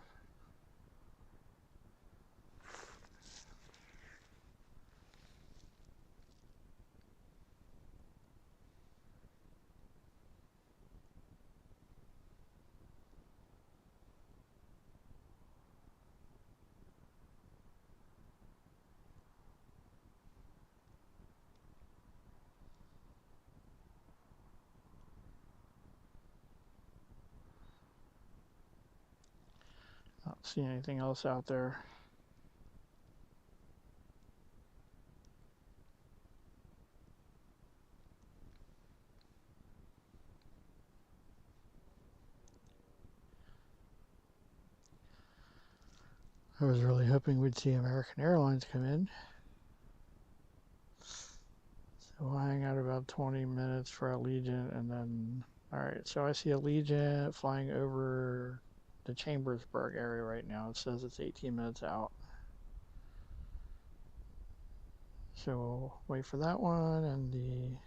I don't see anything else out there. I was really hoping we'd see American Airlines come in. So we'll hang out about 20 minutes for Allegiant and then, alright, so I see Allegiant flying over the Chambersburg area right now. It says it's 18 minutes out. So we'll wait for that one and the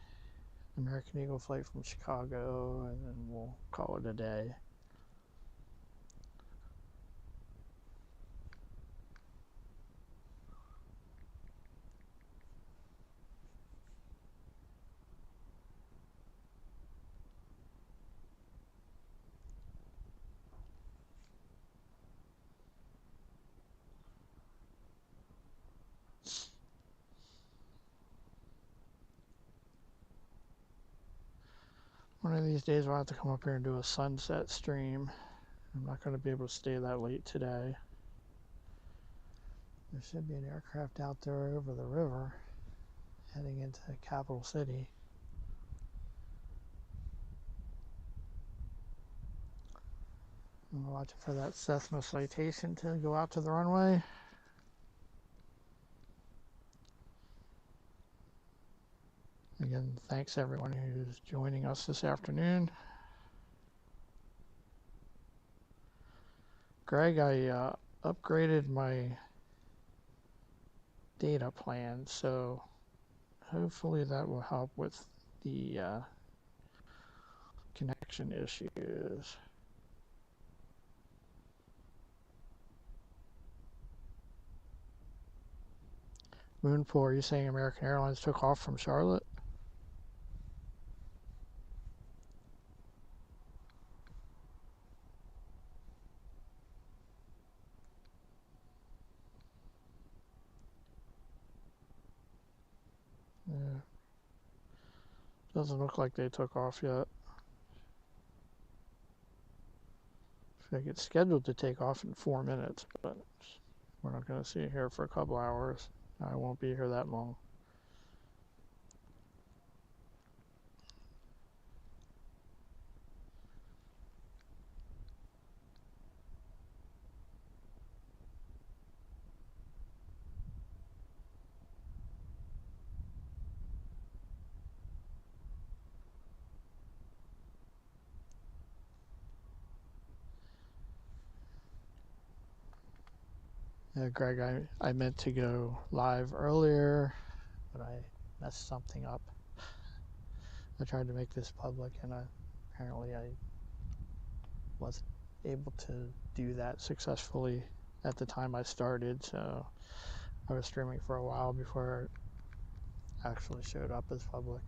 American Eagle flight from Chicago, and then we'll call it a day. One of these days we'll have to come up here and do a sunset stream. I'm not going to be able to stay that late today. There should be an aircraft out there over the river heading into the capital city. I'm watching for that Cessna Citation to go out to the runway. Again, thanks everyone who's joining us this afternoon. Greg, I upgraded my data plan, so hopefully that will help with the connection issues. Moonpool, are you saying American Airlines took off from Charlotte? Yeah. Doesn't look like they took off yet. I think it's scheduled to take off in 4 minutes, but we're not going to see it here for a couple hours. I won't be here that long. Greg, I meant to go live earlier, but I messed something up. I tried to make this public, and apparently I wasn't able to do that successfully at the time I started, so I was streaming for a while before it actually showed up as public.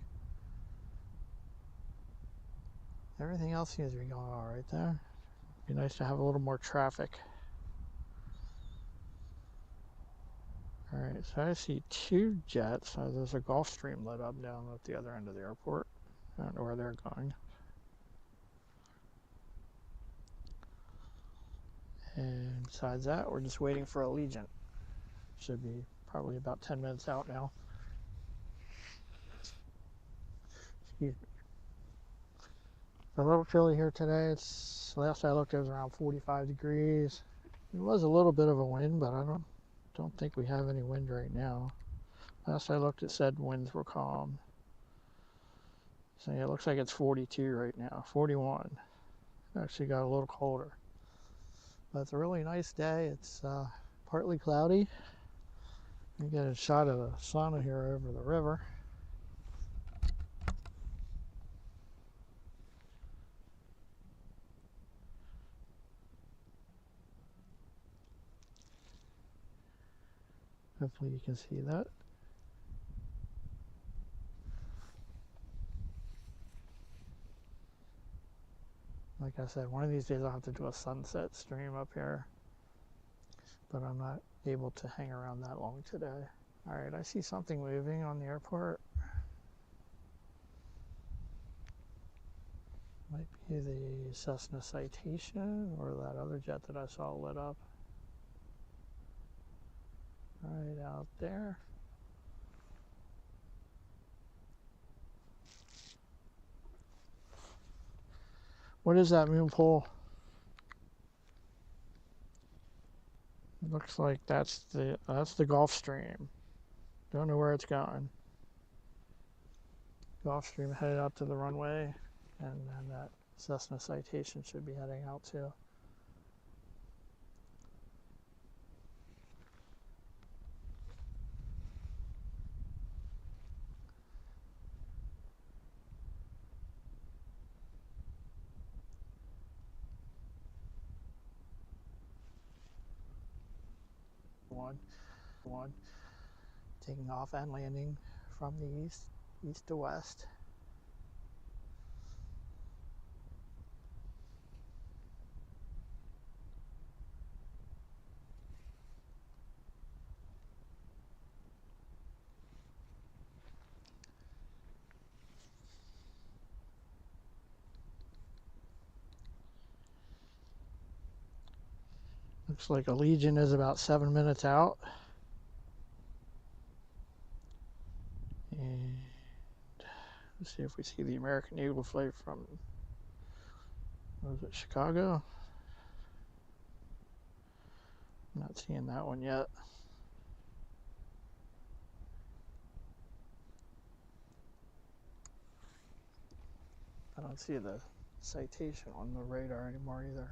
Everything else seems to be going all right there. Be nice to have a little more traffic. Alright, so I see two jets. There's a Gulfstream lit up down at the other end of the airport. I don't know where they're going. And besides that, we're just waiting for Allegiant. Should be probably about 10 minutes out now. Excuse me. It's a little chilly here today. Last I looked, it was around 45 degrees. It was a little bit of a wind, but I don't think we have any wind right now. Last I looked, it said winds were calm. So yeah, it looks like it's 42 right now, 41. Actually got a little colder. But it's a really nice day. It's partly cloudy. You get a shot of the sun here over the river. Hopefully you can see that. Like I said, one of these days I'll have to do a sunset stream up here, but I'm not able to hang around that long today. Alright, I see something moving on the airport. Might be the Cessna Citation or that other jet that I saw lit up. Right out there. What is that moon pole? It looks like that's the Gulfstream. Don't know where it's going. Gulfstream headed out to the runway, and then that Cessna Citation should be heading out too. One taking off and landing from the east to west. Looks like Allegiant is about 7 minutes out. And let's see if we see the American Eagle flight from, was it Chicago? I'm not seeing that one yet. I don't see the Citation on the radar anymore either.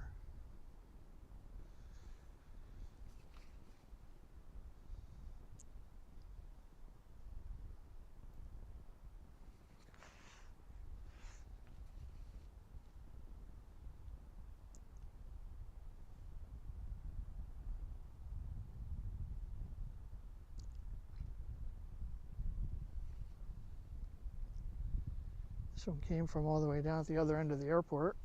This one came from all the way down at the other end of the airport.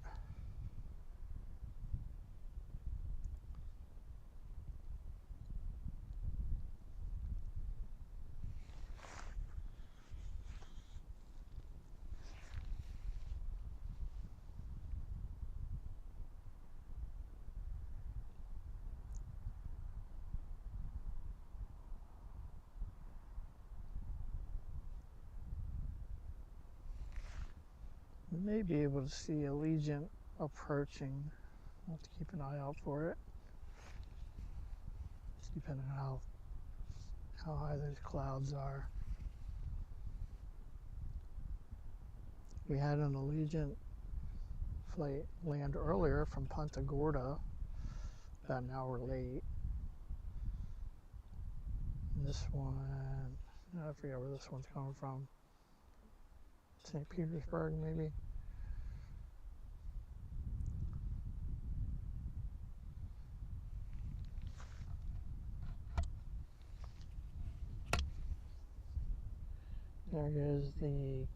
We may be able to see Allegiant approaching. We'll have to keep an eye out for it. Just depending on how high those clouds are. We had an Allegiant flight land earlier from Punta Gorda, about an hour late. This one, I forget where this one's coming from. St. Petersburg, maybe. There goes the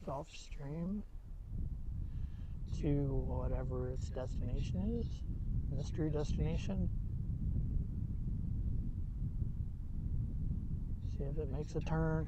Gulf Stream to whatever its destination is. Mystery destination. See if it makes a turn.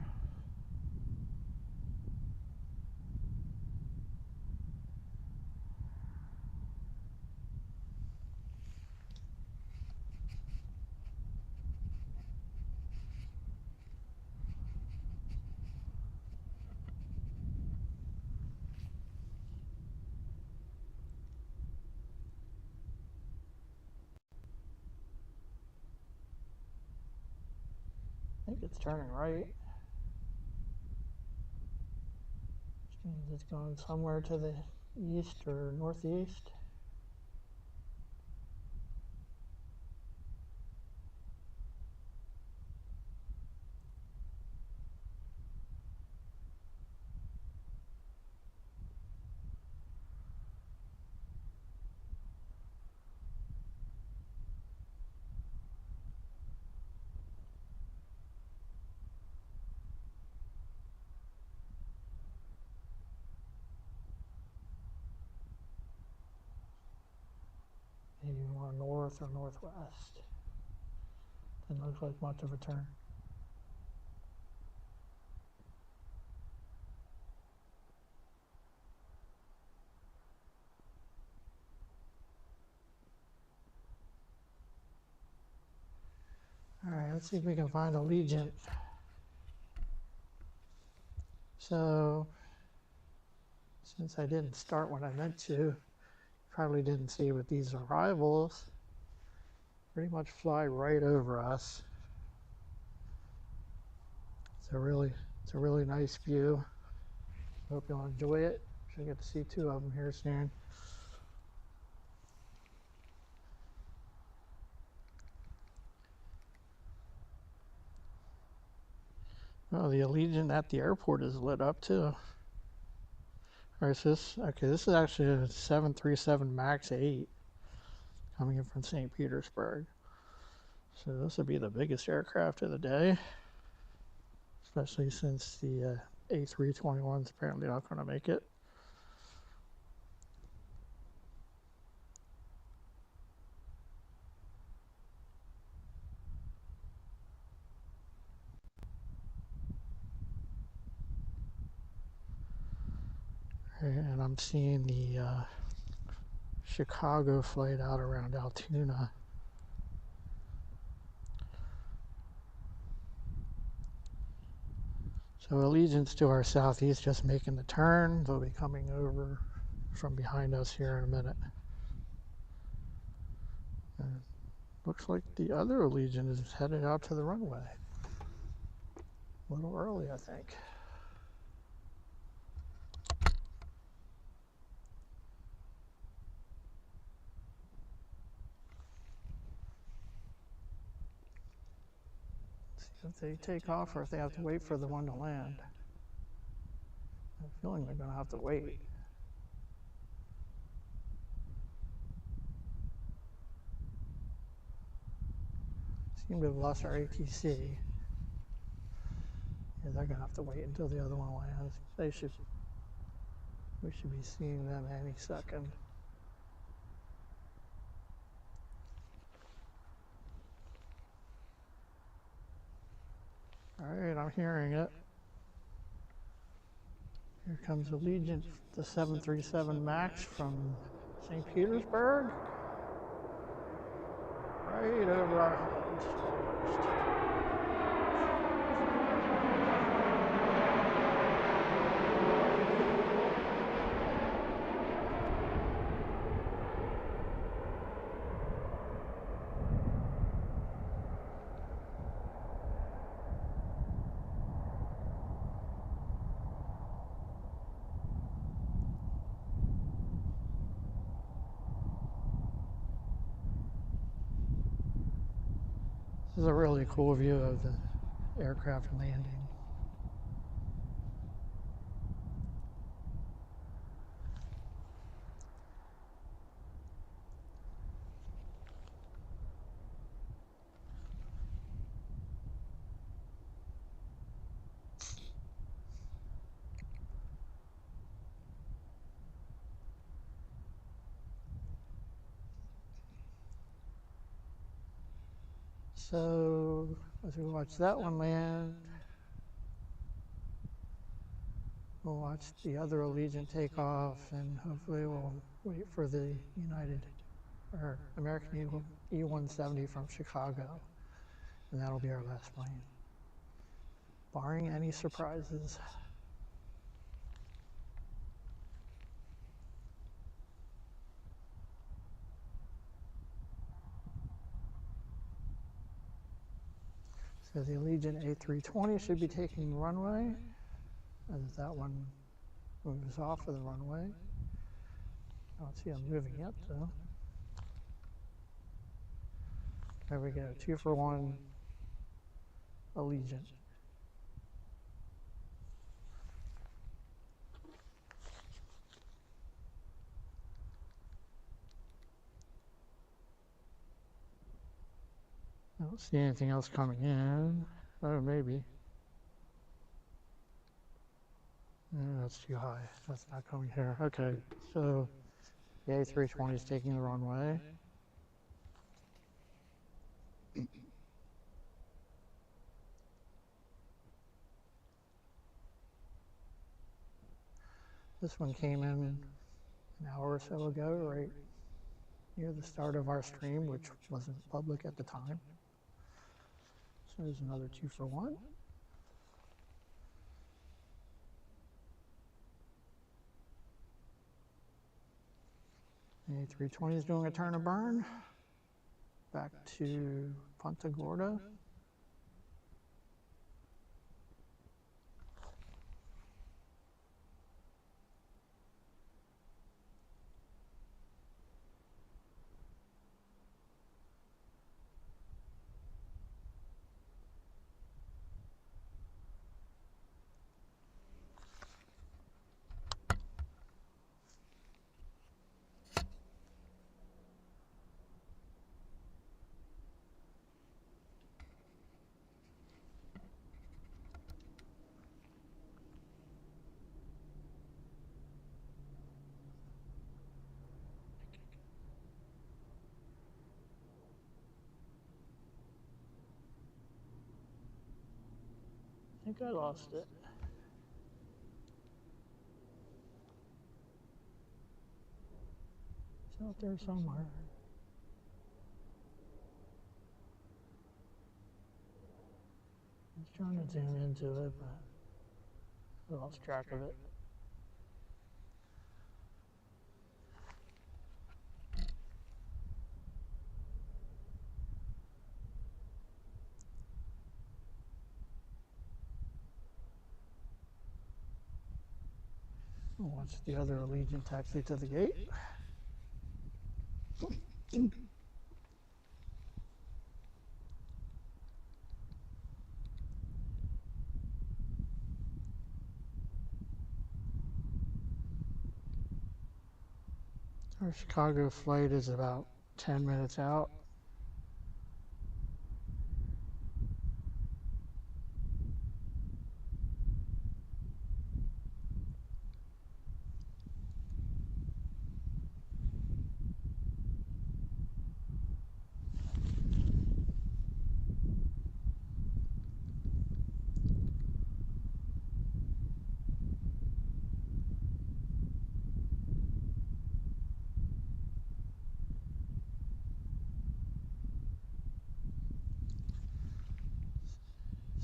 I think it's turning right. Which means it's going somewhere to the east or northeast. Maybe more north or northwest. Doesn't look like much of a turn. All right, let's see if we can find Allegiant. So, since I didn't start when I meant to, probably didn't see, but these arrivals pretty much fly right over us. It's a really nice view. Hope you'll enjoy it. Should get to see two of them here soon. Oh, the Allegiant at the airport is lit up too. All right, so this is actually a 737 MAX 8 coming in from St. Petersburg. So this would be the biggest aircraft of the day, especially since the A321 is apparently not going to make it. And I'm seeing the Chicago flight out around Altoona. So Allegiant's to our southeast, just making the turn. They'll be coming over from behind us here in a minute. Looks like the other Allegiant is headed out to the runway. A little early, I think. See if they take off or if they have to wait for the one to land. I have a feeling they're going to have to wait. Seem to have lost our ATC. Yeah, they're going to have to wait until the other one lands. We should be seeing them any second. All right, I'm hearing it. Here comes Allegiant, the 737 MAX from St. Petersburg. Right over our heads. This is a really cool view of the aircraft landing. So as we watch that one land, we'll watch the other Allegiant take off, and hopefully we'll wait for the American E-170 from Chicago, and that'll be our last plane, barring any surprises. So the Allegiant A320 should be taking runway, as that one moves off of the runway. I don't see them moving yet, though. There we go, 2 for 1 Allegiant. I don't see anything else coming in. Oh, maybe. No, that's too high. That's not coming here. Okay, so the A320 is taking the runway. This one came in an hour or so ago, right near the start of our stream, which wasn't public at the time. So there's another 2 for 1. The A320 is doing a turn and burn back to Punta Gorda. I think I lost it. It's out there somewhere. I was trying to zoom into it, but I lost track of it. We'll watch the other Allegiant taxi to the gate. Our Chicago flight is about 10 minutes out.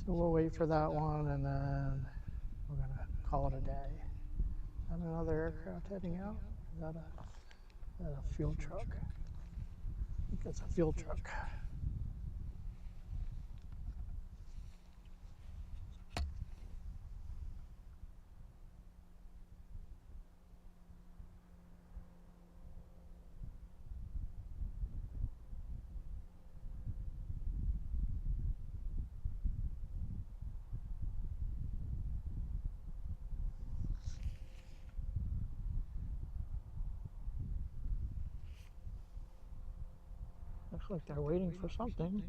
So we'll wait for that one, and then we're gonna call it a day. Is that another aircraft heading out? Is that a fuel truck? I think it's a fuel truck. Looks like they're waiting for something.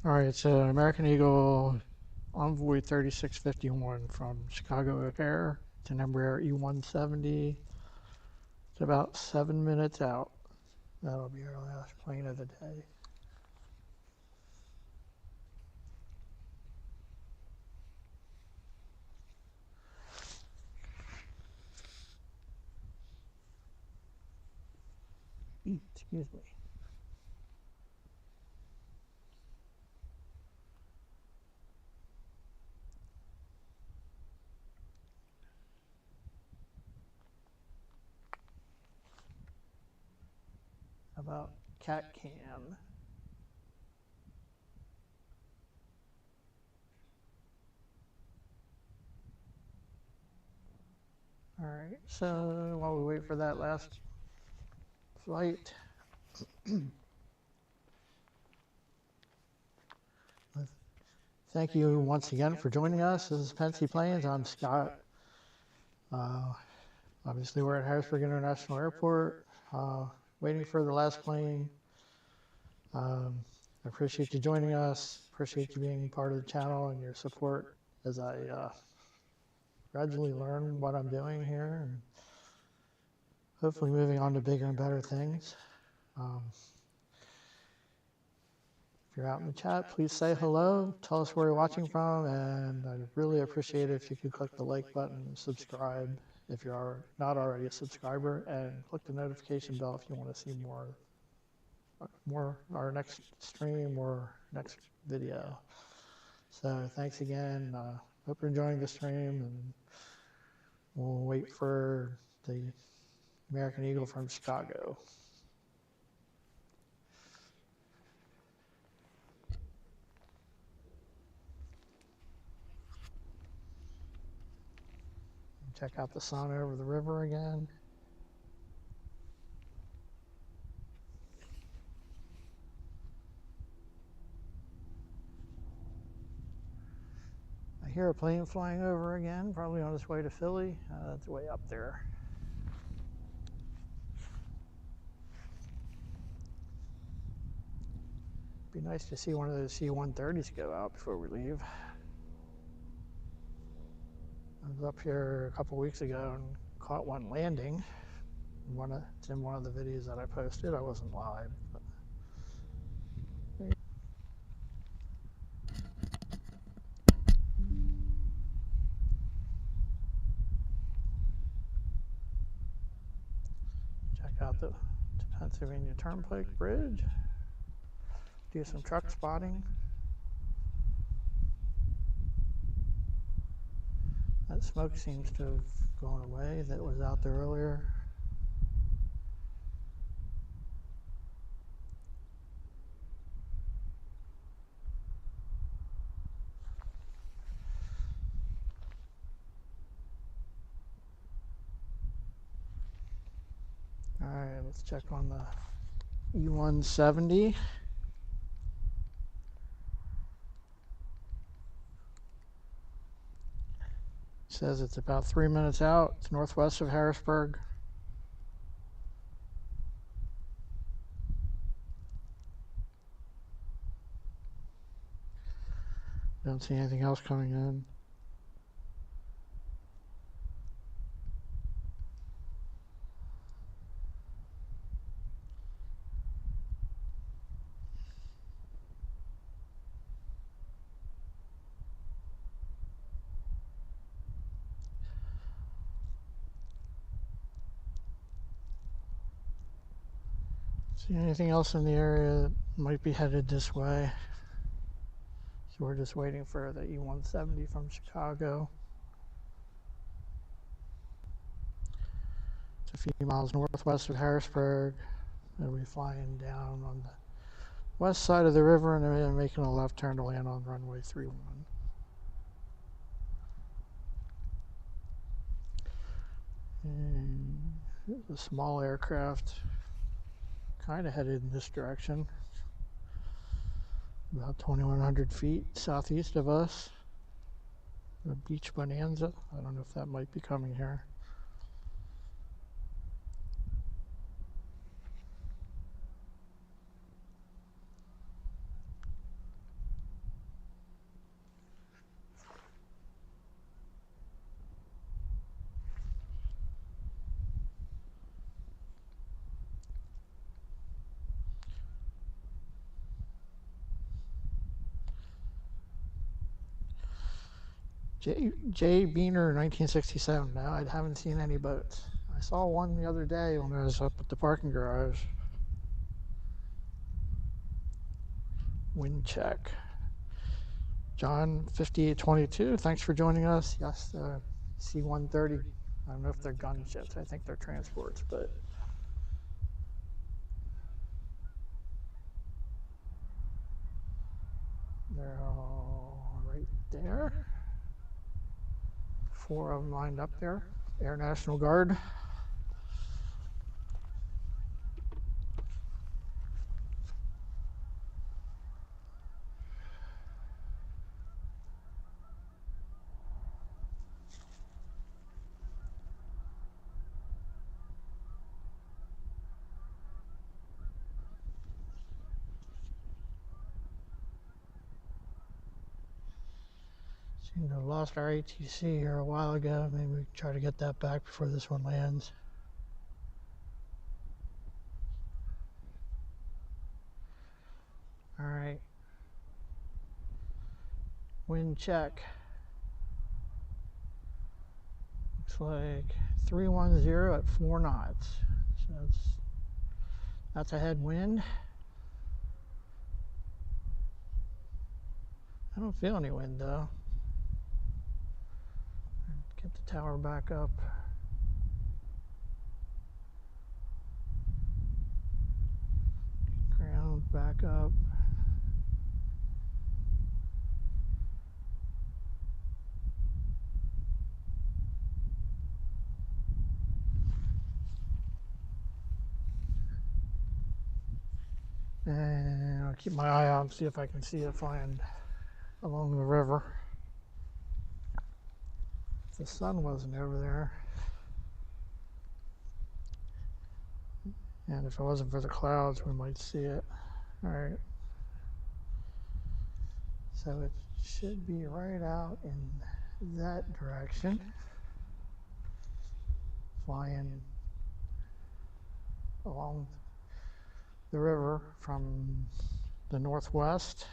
All right, so American Eagle Envoy 3651 from Chicago O'Hare to Embraer E170. It's about 7 minutes out. That'll be our last plane of the day. Excuse me. About cat cam. All right, so while we wait for that last flight, thank you once again for joining us. This is Pensy Planes. I'm Scott. Obviously, we're at Harrisburg International Airport, waiting for the last plane. I appreciate you joining us. Appreciate you being part of the channel and your support as I gradually learn what I'm doing here and hopefully moving on to bigger and better things. If you're out in the chat, please say hello, tell us where you're watching from, and I'd really appreciate it if you could click the like button and subscribe if you're not already a subscriber, and click the notification bell if you want to see more our next stream or next video. So thanks again. Hope you're enjoying the stream, and we'll wait for the American Eagle from Chicago. Check out the sun over the river again. I hear a plane flying over again, probably on its way to Philly. It's way up there. Be nice to see one of those C-130s go out before we leave. I was up here a couple weeks ago and caught one landing. It's in one of the videos that I posted. I wasn't live. But check out the Pennsylvania Turnpike Bridge. Do some truck spotting. That smoke seems to have gone away that was out there earlier. All right, let's check on the E170. Says it's about 3 minutes out. It's northwest of Harrisburg. Don't see anything else coming in. See anything else in the area that might be headed this way? So we're just waiting for the E-170 from Chicago. It's a few miles northwest of Harrisburg. They'll be flying down on the west side of the river and then making a left turn to land on runway 31. And a small aircraft kind of headed in this direction, about 2,100 feet southeast of us. A Beach Bonanza. I don't know if that might be coming here. J. Beaner, 1967. Now, I haven't seen any boats. I saw one the other day when I was up at the parking garage. Wind check. John, 5822, thanks for joining us. Yes, C-130. I don't know if they're gunships. I think they're transports, but they're all right there. 4 of them lined up there. Air National Guard. Seem to have lost our ATC here a while ago. Maybe we try to get that back before this one lands. All right. Wind check. Looks like 310 at 4 knots. So that's a headwind. I don't feel any wind though. Get the tower back up. Ground back up. And I'll keep my eye out and see if I can see it flying along the river. The sun wasn't over there. And if it wasn't for the clouds, we might see it. All right. So it should be right out in that direction. Flying along the river from the northwest.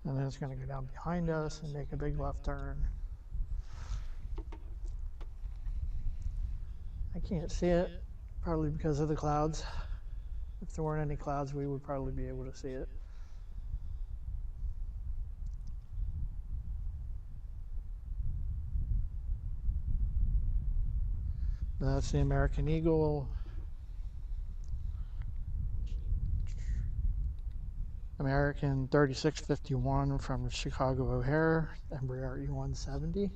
And then it's going to go down behind us and make a big left turn. I can't see it, probably because of the clouds. If there weren't any clouds, we would probably be able to see it. That's the American Eagle. American 3651 from Chicago O'Hare, Embraer E-170.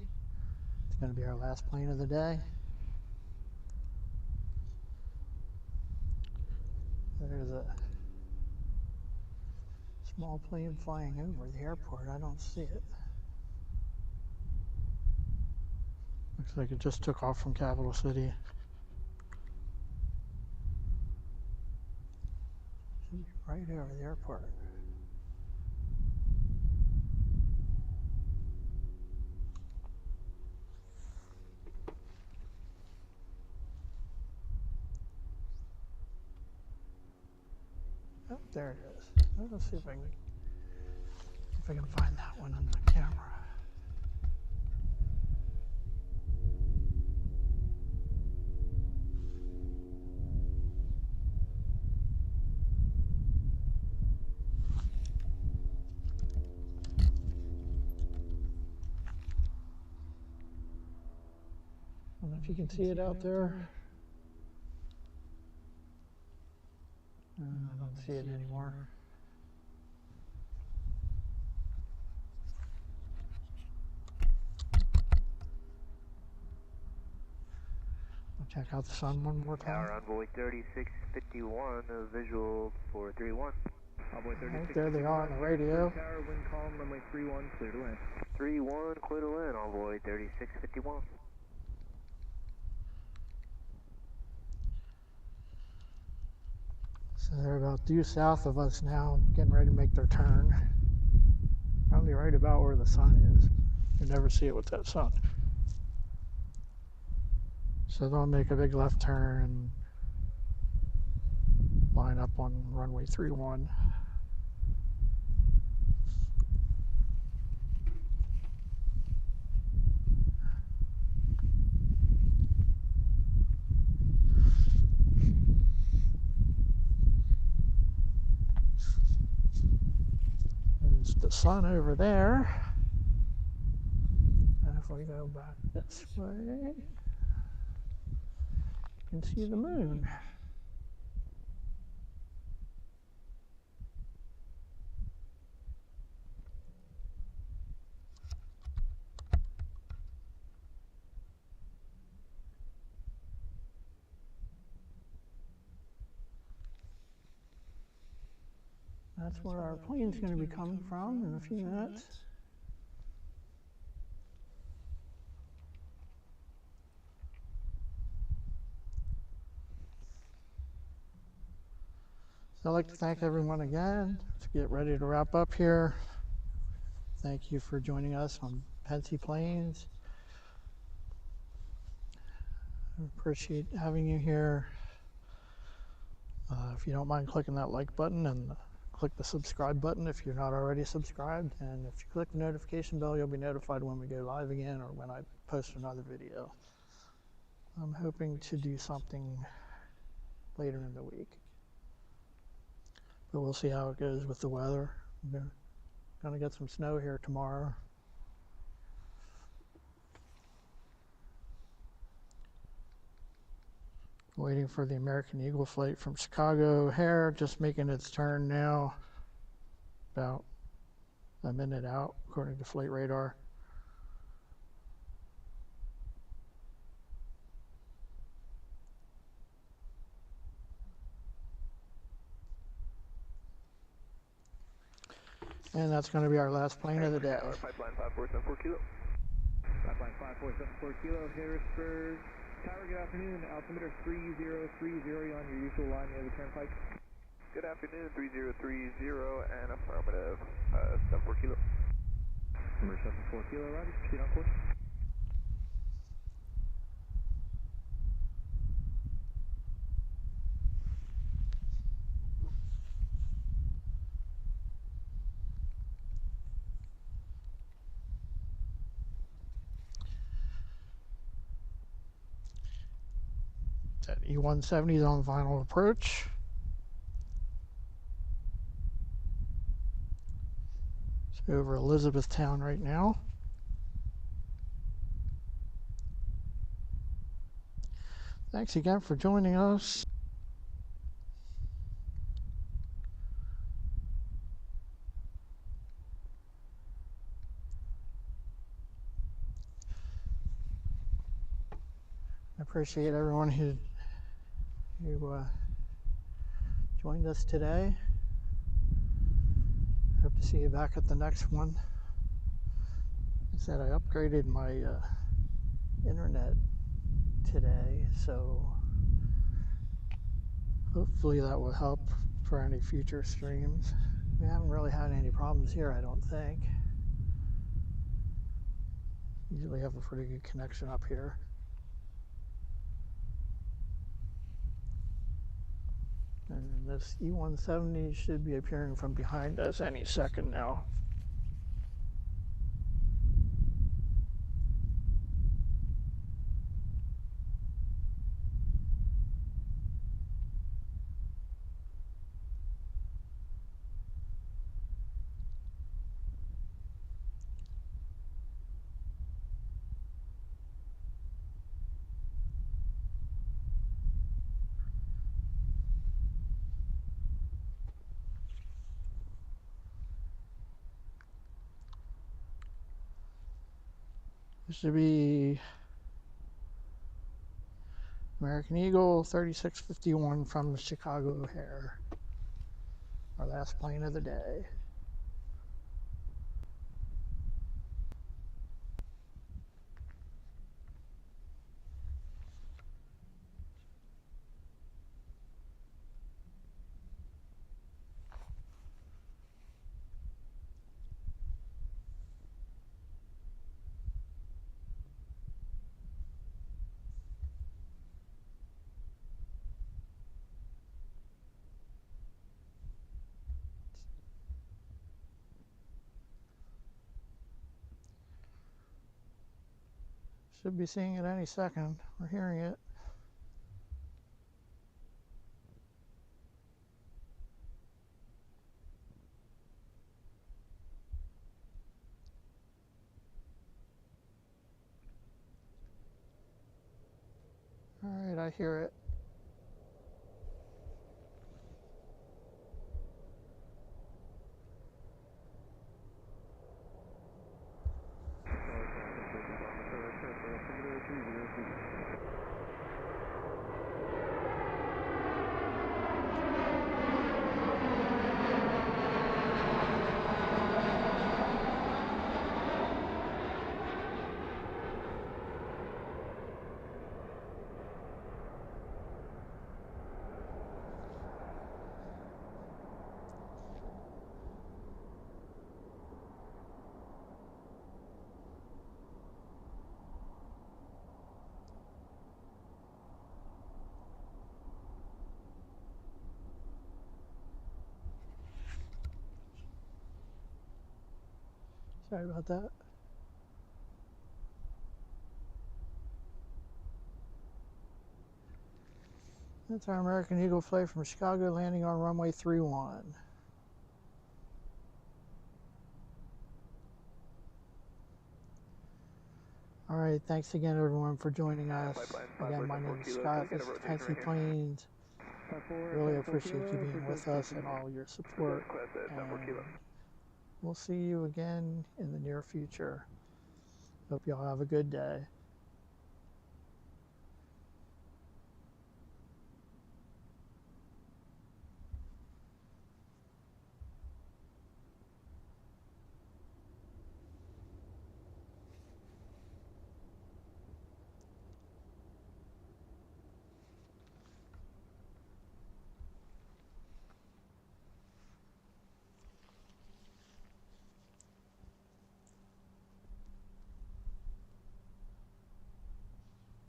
It's going to be our last plane of the day. There's a small plane flying over the airport. I don't see it. Looks like it just took off from Capital City. Should be right over the airport. Oh, there it is. Let's see if I can find that one on the camera. know if you can see it out there. I don't see it anymore. I'll check out the sun one more time. Tower Envoy 3651, visual for 31. Envoy 36. Right there they are on the radio. Tower, wind calm, runway 31, clear to land. 31, clear to land, Envoy 3651. So they're about due south of us now, getting ready to make their turn. Probably right about where the sun is. You never see it with that sun. So they'll make a big left turn and line up on runway 31. There's the sun over there. And if we go back this way, you can see the moon. That's where our plane's going to be coming from in a few minutes. So I'd like to thank everyone again. Let's get ready to wrap up here. Thank you for joining us on Pensy Planes. I appreciate having you here. If you don't mind clicking that like button and click the subscribe button if you're not already subscribed. And if you click the notification bell, you'll be notified when we go live again or when I post another video. I'm hoping to do something later in the week, but we'll see how it goes with the weather. We're gonna get some snow here tomorrow. Waiting for the American Eagle flight from Chicago O'Hare, just making its turn now. About a minute out, according to flight radar. And that's going to be our last plane of the day. Pipeline 5474 kilo. Pipeline 5474 kilo, Harrisburg. Tower, good afternoon. Altimeter 3030, you're on your usual line near the turnpike. Good afternoon, 3030 and affirmative, 74 kilo. Number 74 kilo, Roger. Proceed on course. That E-170 is on final approach. It's over Elizabethtown right now. Thanks again for joining us. I appreciate everyone who joined us today. Hope to see you back at the next one. I said I upgraded my internet today, so hopefully that will help for any future streams. We haven't really had any problems here, I don't think. Usually have a pretty good connection up here. And this E-170 should be appearing from behind us any second now. This should be American Eagle 3651 from the Chicago O'Hare. Our last plane of the day. Should be seeing it any second. We're hearing it. All right, I hear it. Sorry about that. That's our American Eagle flight from Chicago, landing on runway 31. All right, thanks again, everyone, for joining us. Again, my name is Scott. This is Fancy Planes. Really appreciate you being with us and all your support. And we'll see you again in the near future. Hope y'all have a good day.